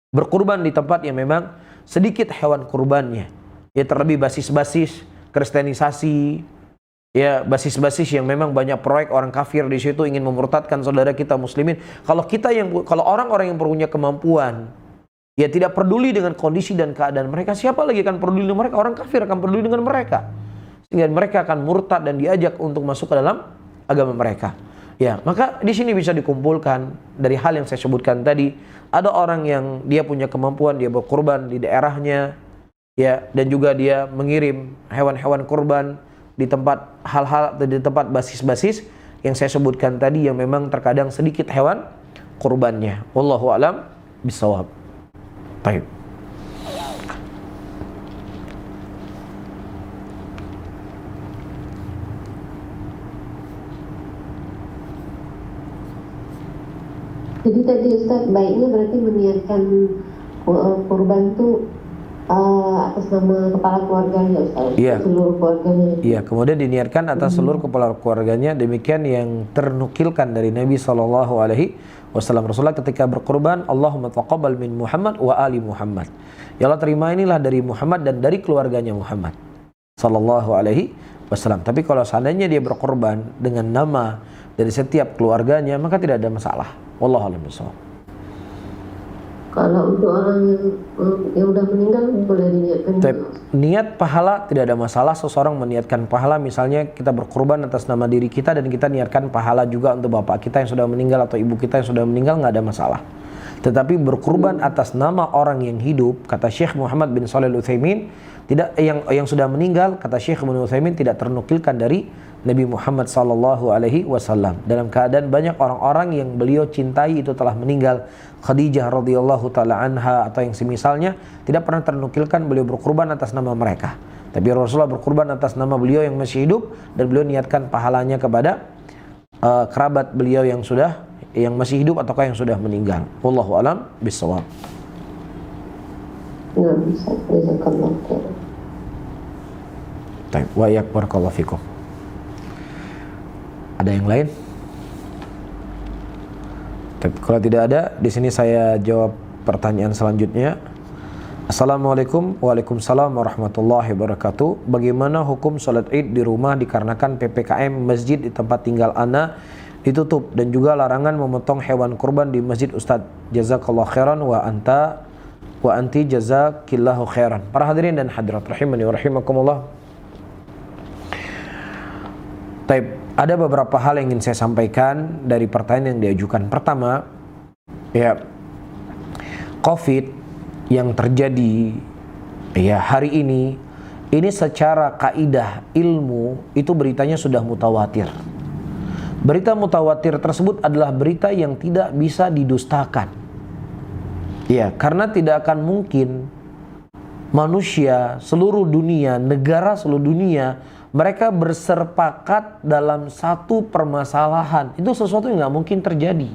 berkurban di tempat yang memang sedikit hewan kurbannya. Ya, terlebih basis-basis kristenisasi, ya, basis-basis yang memang banyak proyek orang kafir di situ ingin memurtadkan saudara kita muslimin. Kalau orang-orang yang punya kemampuan, ya, tidak peduli dengan kondisi dan keadaan mereka, siapa lagi akan peduli dengan mereka? Orang kafir akan peduli dengan mereka. Sehingga mereka akan murtad dan diajak untuk masuk ke dalam agama mereka. Ya, maka di sini bisa dikumpulkan dari hal yang saya sebutkan tadi. Ada orang yang dia punya kemampuan, dia berkurban di daerahnya, ya, dan juga dia mengirim hewan-hewan kurban di tempat basis-basis yang saya sebutkan tadi yang memang terkadang sedikit hewan kurbannya. Wallahu a'lam bishawab. Baik. Jadi tadi Ustaz, baiknya berarti meniatkan kurban itu atas nama kepala keluarganya Ustaz, iya, seluruh keluarganya. Iya, kemudian diniatkan atas seluruh kepala keluarganya. Demikian yang ternukilkan dari Nabi SAW. Rasulullah ketika berkurban, Allahumma taqabbal min Muhammad wa ali Muhammad. Ya Allah, terima inilah dari Muhammad dan dari keluarganya Muhammad SAW. Tapi kalau seandainya dia berkurban dengan nama dari setiap keluarganya, maka tidak ada masalah. Wallahu a'lam bishawab. Kalau untuk orang yang udah meninggal boleh diniatkan. Niat pahala tidak ada masalah. Seseorang meniatkan pahala, misalnya kita berkurban atas nama diri kita dan kita niatkan pahala juga untuk bapak kita yang sudah meninggal atau ibu kita yang sudah meninggal, nggak ada masalah. Tetapi berkurban atas nama orang yang hidup, kata Syekh Muhammad bin Shalih Al-Utsaimin, tidak, yang sudah meninggal, kata Syekh bin Utsaimin, tidak ternukilkan dari Nabi Muhammad SAW. Dalam keadaan banyak orang-orang yang beliau cintai itu telah meninggal. Khadijah radhiyallahu taala anha atau yang semisalnya, tidak pernah ternukilkan beliau berkurban atas nama mereka. Tapi Rasulullah berkurban atas nama beliau yang masih hidup dan beliau niatkan pahalanya kepada kerabat beliau yang masih hidup ataukah yang sudah meninggal. Wallahu a'lam bishawab. Ya, bisa. Jazakallahu khairan. Baik, wa iyyakum barakallahu fikum. Ada yang lain? Kalau tidak ada, di sini saya jawab pertanyaan selanjutnya. Assalamualaikum. Waalaikumsalam warahmatullahi wabarakatuh. Bagaimana hukum sholat id di rumah dikarenakan PPKM masjid di tempat tinggal ana ditutup dan juga larangan memotong hewan kurban di masjid Ustadz? Jazakallahu khairan wa anti jazakillahu khairan. Para hadirin dan hadirat rahimani wa rahimakumullah. Taib. ada beberapa hal yang ingin saya sampaikan dari pertanyaan yang diajukan. Pertama, ya, COVID yang terjadi ya hari ini secara kaidah ilmu itu beritanya sudah mutawatir. Berita mutawatir tersebut adalah berita yang tidak bisa didustakan. Ya, karena tidak akan mungkin manusia seluruh dunia, negara seluruh dunia, mereka bersepakat dalam satu permasalahan. Itu sesuatu yang nggak mungkin terjadi.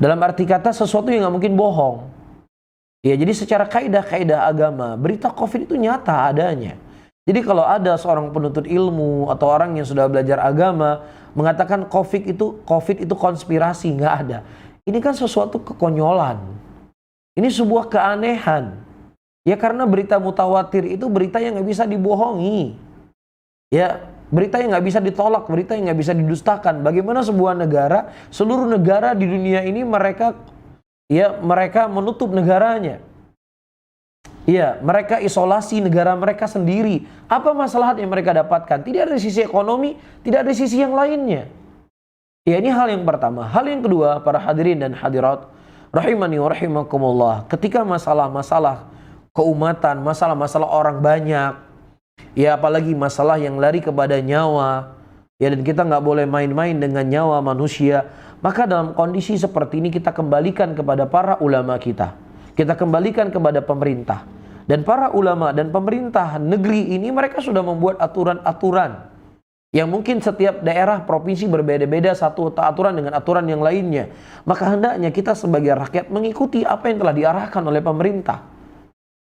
Dalam arti kata sesuatu yang nggak mungkin bohong. Ya, jadi secara kaidah-kaidah agama, berita COVID itu nyata adanya. Jadi kalau ada seorang penuntut ilmu atau orang yang sudah belajar agama mengatakan COVID itu konspirasi, nggak ada. Ini kan sesuatu kekonyolan. Ini sebuah keanehan. Ya, karena berita mutawatir itu berita yang nggak bisa dibohongi. Ya, berita yang nggak bisa ditolak, berita yang nggak bisa didustakan. Bagaimana sebuah negara, seluruh negara di dunia ini mereka menutup negaranya. Ya, mereka isolasi negara mereka sendiri. Apa masalah yang mereka dapatkan? Tidak ada sisi ekonomi, tidak ada sisi yang lainnya. Ya, ini hal yang pertama. Hal yang kedua, para hadirin dan hadirat rahimani wa rahimakumullah, ketika masalah-masalah keumatan, masalah-masalah orang banyak, ya apalagi masalah yang lari kepada nyawa, ya, dan kita nggak boleh main-main dengan nyawa manusia, maka dalam kondisi seperti ini kita kembalikan kepada para ulama kita. Kita kembalikan kepada pemerintah. Dan para ulama dan pemerintah negeri ini mereka sudah membuat aturan-aturan yang mungkin setiap daerah provinsi berbeda-beda satu aturan dengan aturan yang lainnya. Maka hendaknya kita sebagai rakyat mengikuti apa yang telah diarahkan oleh pemerintah.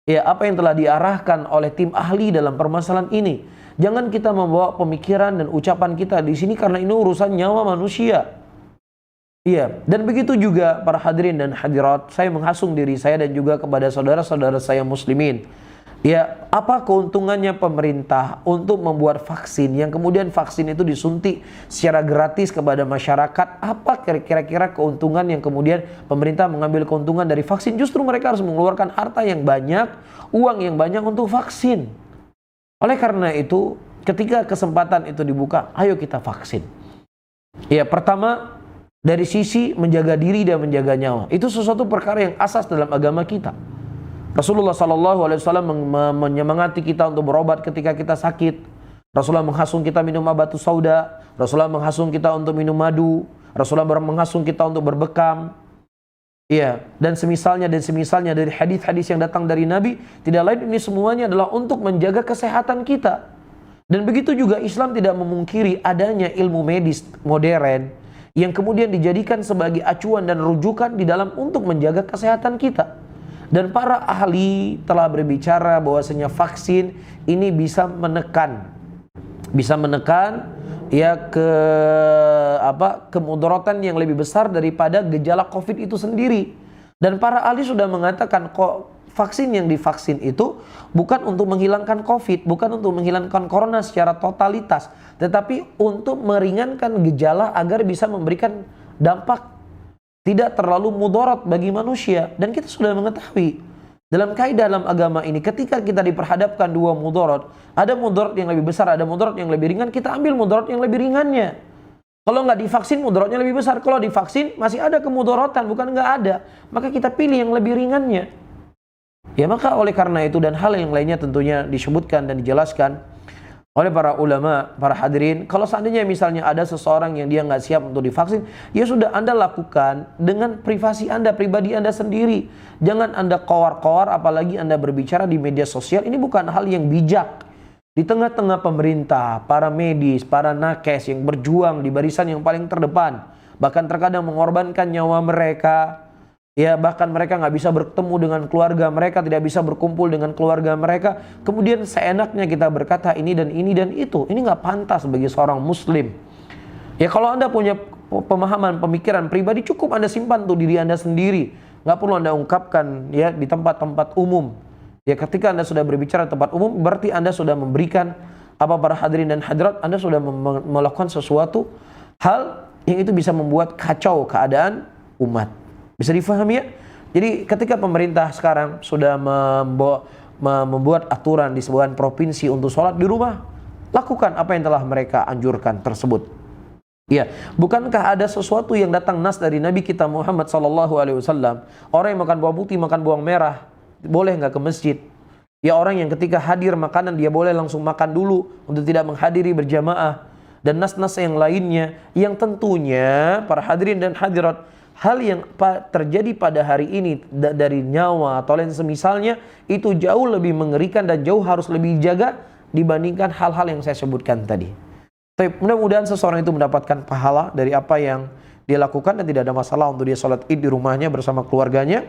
Ya, apa yang telah diarahkan oleh tim ahli dalam permasalahan ini. Jangan kita membawa pemikiran dan ucapan kita di sini karena ini urusan nyawa manusia. Iya, dan begitu juga para hadirin dan hadirat, saya menghasung diri saya dan juga kepada saudara-saudara saya muslimin. Ya, apa keuntungannya pemerintah untuk membuat vaksin yang kemudian vaksin itu disuntik secara gratis kepada masyarakat? Apa kira-kira keuntungan yang kemudian pemerintah mengambil keuntungan dari vaksin? Justru mereka harus mengeluarkan harta yang banyak, uang yang banyak untuk vaksin. Oleh karena itu, ketika kesempatan itu dibuka, ayo kita vaksin. Ya, pertama, dari sisi menjaga diri dan menjaga nyawa. Itu sesuatu perkara yang asas dalam agama kita. Rasulullah SAW menyemangati kita untuk berobat ketika kita sakit. Rasulullah menghasung kita minum habatus sauda. Rasulullah menghasung kita untuk minum madu. Rasulullah menghasung kita untuk berbekam. Iya, dan semisalnya dari hadis-hadis yang datang dari Nabi, tidak lain ini semuanya adalah untuk menjaga kesehatan kita. Dan begitu juga Islam tidak memungkiri adanya ilmu medis modern yang kemudian dijadikan sebagai acuan dan rujukan di dalam untuk menjaga kesehatan kita. Dan para ahli telah berbicara bahwasanya vaksin ini bisa menekan ya kemudaratan yang lebih besar daripada gejala COVID itu sendiri. Dan para ahli sudah mengatakan kok vaksin yang divaksin itu bukan untuk menghilangkan COVID, bukan untuk menghilangkan corona secara totalitas, tetapi untuk meringankan gejala agar bisa memberikan dampak tidak terlalu mudarat bagi manusia. Dan kita sudah mengetahui dalam kaidah dalam agama ini, ketika kita diperhadapkan dua mudarat, ada mudarat yang lebih besar, ada mudarat yang lebih ringan, kita ambil mudarat yang lebih ringannya. Kalau nggak divaksin, mudaratnya lebih besar. Kalau divaksin masih ada kemudaratan, bukan nggak ada, maka kita pilih yang lebih ringannya. Ya, maka oleh karena itu dan hal yang lainnya tentunya disebutkan dan dijelaskan oleh para ulama, para hadirin. Kalau seandainya misalnya ada seseorang yang dia nggak siap untuk divaksin, ya sudah, Anda lakukan dengan privasi Anda, pribadi Anda sendiri. Jangan Anda kowar-kowar, apalagi Anda berbicara di media sosial. Ini bukan hal yang bijak. Di tengah-tengah pemerintah, para medis, para nakes yang berjuang di barisan yang paling terdepan, bahkan terkadang mengorbankan nyawa mereka. Ya, bahkan mereka nggak bisa bertemu dengan keluarga mereka, tidak bisa berkumpul dengan keluarga mereka. Kemudian seenaknya kita berkata ini dan itu. Ini nggak pantas bagi seorang muslim. Ya, kalau Anda punya pemahaman, pemikiran pribadi, cukup Anda simpan untuk diri Anda sendiri. Nggak perlu Anda ungkapkan ya di tempat-tempat umum. Ya, ketika Anda sudah berbicara di tempat umum, berarti Anda sudah memberikan para hadirin dan hadirat, Anda sudah melakukan sesuatu hal yang itu bisa membuat kacau keadaan umat. Bisa difahami ya? Jadi ketika pemerintah sekarang sudah membuat aturan di sebuah provinsi untuk sholat di rumah, lakukan apa yang telah mereka anjurkan tersebut. Ya, bukankah ada sesuatu yang datang nas dari Nabi kita Muhammad SAW, orang yang makan bawang putih, makan bawang merah, boleh nggak ke masjid? Ya, orang yang ketika hadir makanan dia boleh langsung makan dulu untuk tidak menghadiri berjamaah. Dan nas-nas yang lainnya yang tentunya para hadirin dan hadirat, hal yang terjadi pada hari ini dari nyawa atau lain semisalnya itu jauh lebih mengerikan dan jauh harus lebih dijaga dibandingkan hal-hal yang saya sebutkan tadi. Tapi mudah-mudahan seseorang itu mendapatkan pahala dari apa yang dia lakukan dan tidak ada masalah untuk dia sholat id di rumahnya bersama keluarganya.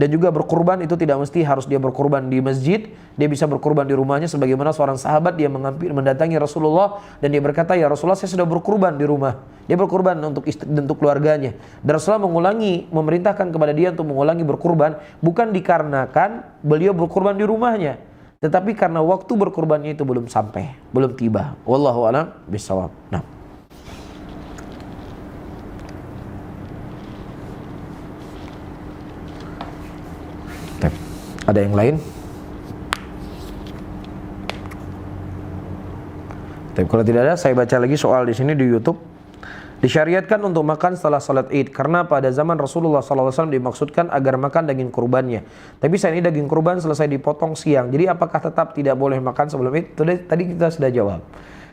Dan juga berkurban itu tidak mesti harus dia berkurban di masjid, dia bisa berkurban di rumahnya sebagaimana seorang sahabat dia mendatangi Rasulullah dan dia berkata, "Ya Rasulullah, saya sudah berkurban di rumah." Dia berkurban untuk istri dan untuk keluarganya. Dan Rasulullah memerintahkan kepada dia untuk mengulangi berkurban bukan dikarenakan beliau berkurban di rumahnya, tetapi karena waktu berkurbannya itu belum sampai, belum tiba. Wallahu a'lam bishawab. Nah. Ada yang lain? Tapi kalau tidak ada, saya baca lagi soal di sini di YouTube. Disyariatkan untuk makan setelah salat Id karena pada zaman Rasulullah SAW dimaksudkan agar makan daging kurbannya. Tapi saat ini daging kurban selesai dipotong siang. Jadi apakah tetap tidak boleh makan sebelum Id? Tadi kita sudah jawab.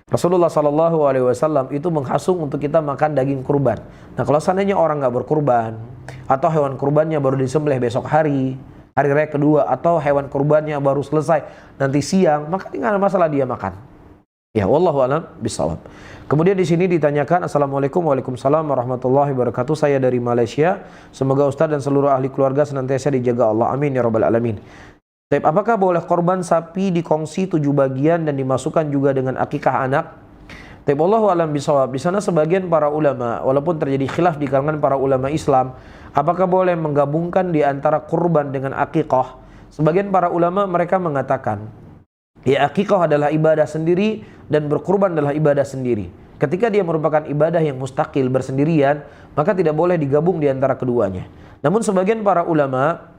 Rasulullah SAW itu menghasung untuk kita makan daging kurban. Nah, kalau seandainya orang nggak berkurban atau hewan kurbannya baru disembelih besok hari raya kedua, atau hewan kurbannya baru selesai nanti siang, maka tidak ada masalah dia makan. Ya, wallahu a'lam bishawab. Kemudian di sini ditanyakan, Assalamualaikum, waalaikumsalam warahmatullahi wabarakatuh. Saya dari Malaysia. Semoga Ustaz dan seluruh ahli keluarga senantiasa dijaga Allah. Amin ya rabbal alamin. Tapi apakah boleh korban sapi dikongsi 7 bagian dan dimasukkan juga dengan akikah anak? Tapi wallahu a'lam bishawab. Di sana sebagian para ulama, walaupun terjadi khilaf di kalangan para ulama Islam, apakah boleh menggabungkan di antara kurban dengan akikah? Sebagian para ulama mereka mengatakan, ya akikah adalah ibadah sendiri dan berkurban adalah ibadah sendiri. Ketika dia merupakan ibadah yang mustakil bersendirian, maka tidak boleh digabung di antara keduanya. Namun sebagian para ulama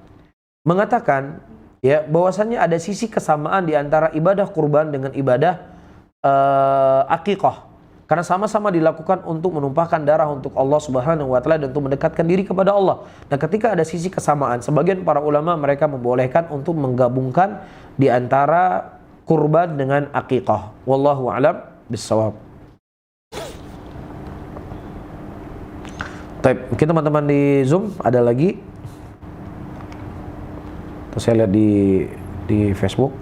mengatakan, ya bahwasannya ada sisi kesamaan di antara ibadah kurban dengan ibadah akikah. Karena sama-sama dilakukan untuk menumpahkan darah untuk Allah Subhanahu wa taala dan untuk mendekatkan diri kepada Allah. Nah, ketika ada sisi kesamaan, sebagian para ulama mereka membolehkan untuk menggabungkan di antara kurban dengan akikah. Wallahu a'lam bishawab. Baik, mungkin teman-teman di Zoom ada lagi. Terus saya lihat di Facebook.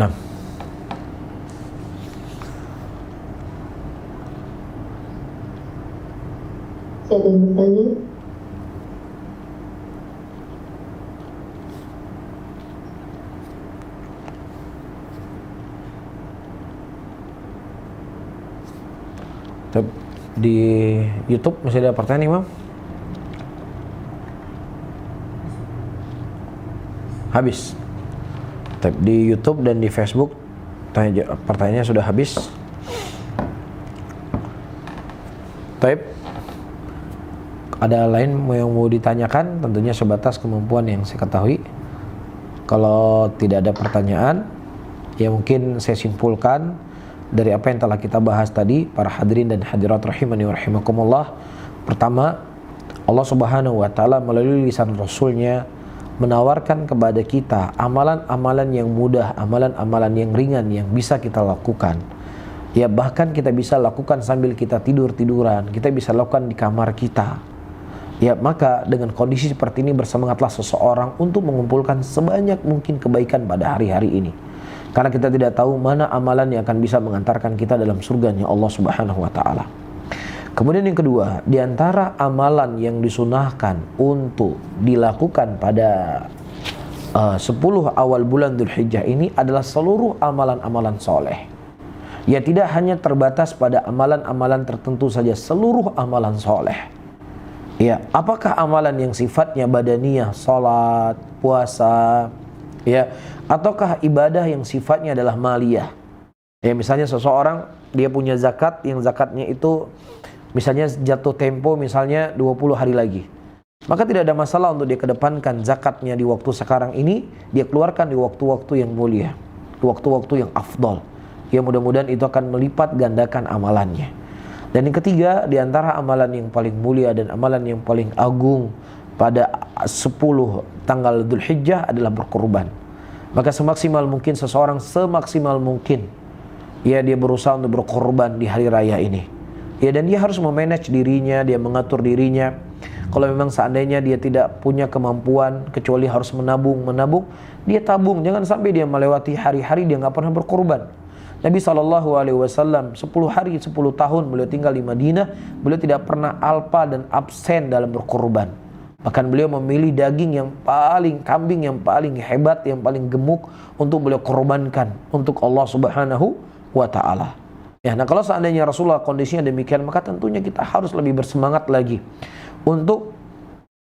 Nah, saya ada yang bertanya. di YouTube masih ada pertanyaan, Imam? Habis. Di YouTube dan di Facebook pertanyaannya sudah habis. Ada lain yang mau ditanyakan? Tentunya sebatas kemampuan yang saya ketahui. Kalau tidak ada pertanyaan, ya mungkin saya simpulkan dari apa yang telah kita bahas tadi, para hadirin dan hadirat rahimani wa rahimakumullah. Pertama, Allah Subhanahu wa taala melalui lisan Rasulnya menawarkan kepada kita amalan-amalan yang mudah, amalan-amalan yang ringan yang bisa kita lakukan. Ya bahkan kita bisa lakukan sambil kita tidur-tiduran, kita bisa lakukan di kamar kita. Ya maka dengan kondisi seperti ini bersemangatlah seseorang untuk mengumpulkan sebanyak mungkin kebaikan pada hari-hari ini. Karena kita tidak tahu mana amalan yang akan bisa mengantarkan kita dalam surganya Allah Subhanahu wa taala. Kemudian yang kedua, di antara amalan yang disunahkan untuk dilakukan pada 10 awal bulan Dzulhijjah ini adalah seluruh amalan-amalan soleh. Ya tidak hanya terbatas pada amalan-amalan tertentu saja, seluruh amalan soleh. Ya, apakah amalan yang sifatnya badaniyah, salat, puasa, ya, ataukah ibadah yang sifatnya adalah maliyah? Ya, misalnya seseorang dia punya zakat yang zakatnya itu misalnya jatuh tempo misalnya 20 hari lagi, maka tidak ada masalah untuk dia kedepankan zakatnya di waktu sekarang ini, dia keluarkan di waktu-waktu yang mulia, di waktu-waktu yang afdol. Ya mudah-mudahan itu akan melipat gandakan amalannya. Dan yang ketiga, di antara amalan yang paling mulia dan amalan yang paling agung pada 10 tanggal Dzulhijjah adalah berkorban. Maka semaksimal mungkin seseorang, semaksimal mungkin ya dia berusaha untuk berkorban di hari raya ini. Ya, dan dia harus memanage dirinya, dia mengatur dirinya. Kalau memang seandainya dia tidak punya kemampuan kecuali harus menabung, dia tabung. Jangan sampai dia melewati hari-hari dia nggak pernah berkorban. Nabi SAW 10 hari 10 tahun beliau tinggal di Madinah, beliau tidak pernah alpa dan absen dalam berkorban. Bahkan beliau memilih daging yang paling, kambing yang paling hebat, yang paling gemuk untuk beliau korbankan untuk Allah Subhanahu wa Ta'ala. Ya, nah kalau seandainya Rasulullah kondisinya demikian, maka tentunya kita harus lebih bersemangat lagi untuk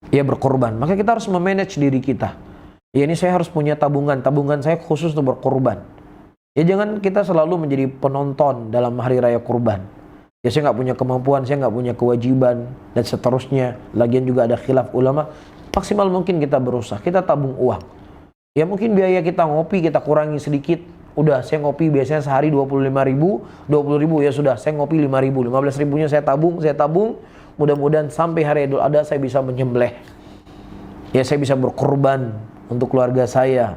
ya berkorban. Maka kita harus memanage diri kita. Ya, ini saya harus punya tabungan saya khusus untuk berkorban. Ya, jangan kita selalu menjadi penonton dalam hari raya kurban. Ya, saya nggak punya kemampuan, saya nggak punya kewajiban, dan seterusnya. Lagian juga ada khilaf ulama. Maksimal mungkin kita berusaha, kita tabung uang. Ya, mungkin biaya kita ngopi kita kurangi sedikit. Udah, saya ngopi biasanya sehari 25.000, 20.000, ya sudah, saya ngopi 5.000, 15.000-nya saya tabung. Mudah-mudahan sampai hari Idul Adha saya bisa menyembelih. Ya, saya bisa berkorban untuk keluarga saya.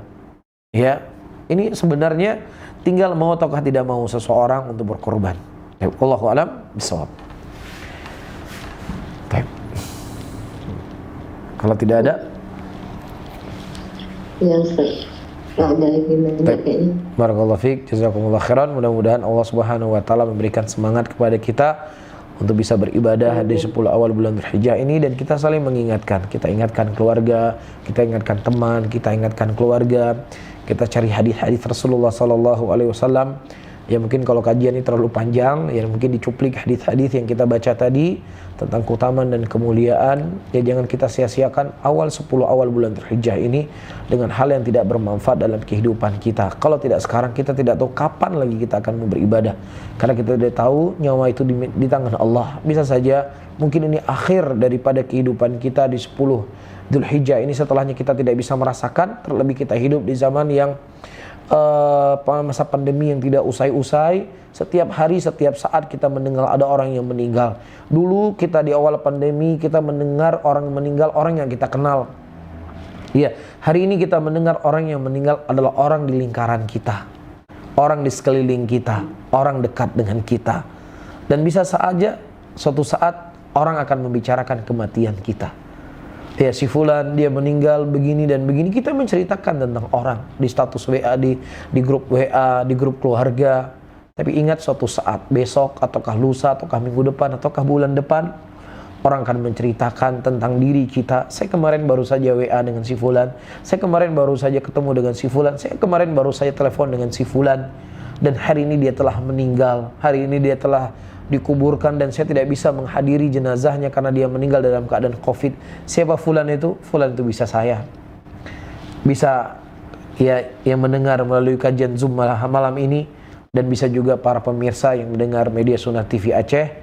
Ya, ini sebenarnya tinggal mau ataukah tidak mau seseorang untuk berkorban. Wallahu a'lam bishawab. Baik. Kalau tidak ada, ya Ustaz. Ada lagi kayaknya. Barakallahu fiik, jazakumullah khairan. Mudah-mudahan Allah Subhanahu wa Ta'ala memberikan semangat kepada kita untuk bisa beribadah di 10 awal bulan Dzulhijjah ini, dan kita saling mengingatkan. Kita ingatkan keluarga, kita ingatkan teman, kita ingatkan keluarga. Kita cari hadis-hadis Rasulullah sallallahu alaihi wasallam. Ya, mungkin kalau kajian ini terlalu panjang, ya mungkin dicuplik hadis-hadis yang kita baca tadi tentang keutamaan dan kemuliaan. Ya, jangan kita sia-siakan awal 10 awal bulan Dzulhijjah ini dengan hal yang tidak bermanfaat dalam kehidupan kita. Kalau tidak sekarang, kita tidak tahu kapan lagi kita akan beribadah. Karena kita tidak tahu nyawa itu di tangan Allah. Bisa saja mungkin ini akhir daripada kehidupan kita di 10 Dzulhijjah ini. Setelahnya kita tidak bisa merasakan, terlebih kita hidup di zaman yang masa pandemi yang tidak usai-usai. Setiap hari, setiap saat kita mendengar ada orang yang meninggal. Dulu kita di awal pandemi kita mendengar orang meninggal, orang yang kita kenal. Iya, hari ini kita mendengar orang yang meninggal adalah orang di lingkaran kita, orang di sekeliling kita, orang dekat dengan kita. Dan bisa saja suatu saat orang akan membicarakan kematian kita. Ya, si fulan dia meninggal begini dan begini, kita menceritakan tentang orang di status WA, di grup WA, di grup keluarga. Tapi ingat suatu saat, besok ataukah lusa ataukah minggu depan ataukah bulan depan, orang akan menceritakan tentang diri kita. Saya kemarin baru saja WA dengan si fulan, saya kemarin baru saja ketemu dengan si fulan, saya kemarin baru saja telepon dengan si fulan, dan hari ini dia telah meninggal, hari ini dia telah dikuburkan, dan saya tidak bisa menghadiri jenazahnya karena dia meninggal dalam keadaan COVID. Siapa fulan itu? Fulan itu bisa saya. Bisa ya yang mendengar melalui kajian Zoom malam ini, dan bisa juga para pemirsa yang mendengar media Sunnah TV Aceh.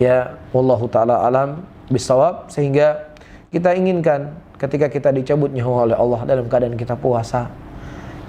Ya, wallahu taala alam bisawab. Sehingga kita inginkan ketika kita dicabut nyawa oleh Allah dalam keadaan kita puasa,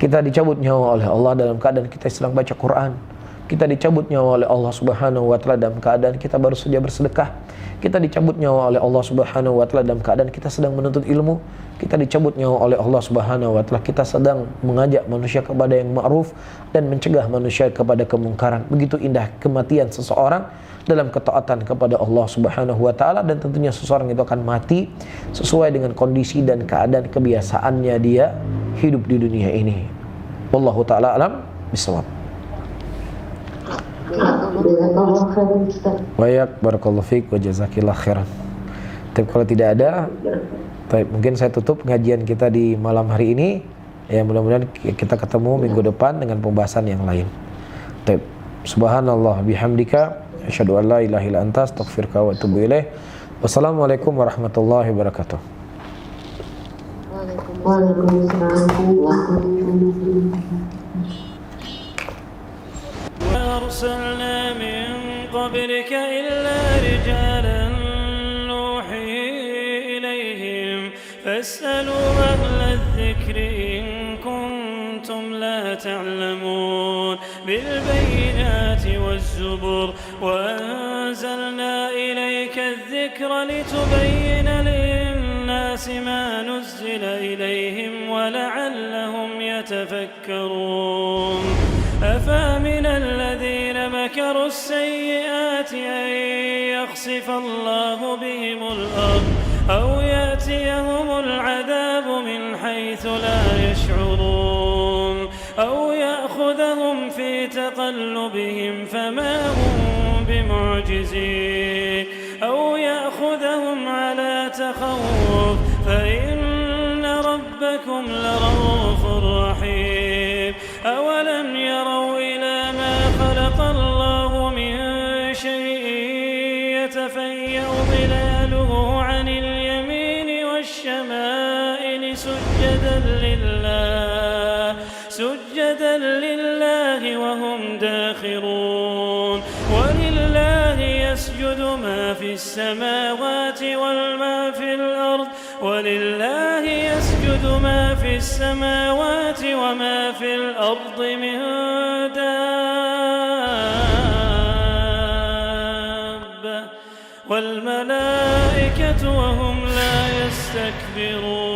kita dicabut nyawa oleh Allah dalam keadaan kita sedang baca Quran, kita dicabut nyawa oleh Allah Subhanahu wa Ta'ala dalam keadaan kita baru saja bersedekah, kita dicabut nyawa oleh Allah Subhanahu wa Ta'ala dalam keadaan kita sedang menuntut ilmu, kita dicabut nyawa oleh Allah Subhanahu wa Ta'ala kita sedang mengajak manusia kepada yang ma'ruf dan mencegah manusia kepada kemungkaran. Begitu indah kematian seseorang dalam ketaatan kepada Allah Subhanahu wa Ta'ala, dan tentunya seseorang itu akan mati sesuai dengan kondisi dan keadaan kebiasaannya dia hidup di dunia ini. Wallahu ta'ala alam bisawab. Baik, barakallahu fiik wa jazakillah khairan. Tapi kalau tidak ada, mungkin saya tutup pengajian kita di malam hari ini. Ya, mudah-mudahan kita ketemu minggu depan dengan pembahasan yang lain. Baik, subhanallah bihamdika asyhadu an la ilaha illa anta astaghfiruka wa atubu ilaih. Wassalamualaikum warahmatullahi wabarakatuh. Waalaikumsalam warahmatullahi wabarakatuh. أرسلنا من قبلك إلا رجالا نوحي إليهم فاسألوا أهل الذكر إن كنتم لا تعلمون بالبينات والزبر وأنزلنا إليك الذكر لتبين للناس ما نزل إليهم ولعلهم يتفكرون أفامن الذين مكروا السيئات أن يخسف الله بهم الأرض أو يأتيهم العذاب من حيث لا يشعرون أو يأخذهم في تقلبهم فما هم بمعجزين أو يأخذهم على تخوف فإن ربكم لرؤوف رحيم أولم يروا إلى ما خلق الله من شيء يتفيأ ظلاله عن اليمين والشمائل سجدا لله وهم داخرون ولله يسجد ما في السماوات وما في الأرض ولله يسجد ما في السماوات وما في الأرض من دابة والملائكة وهم لا يستكبرون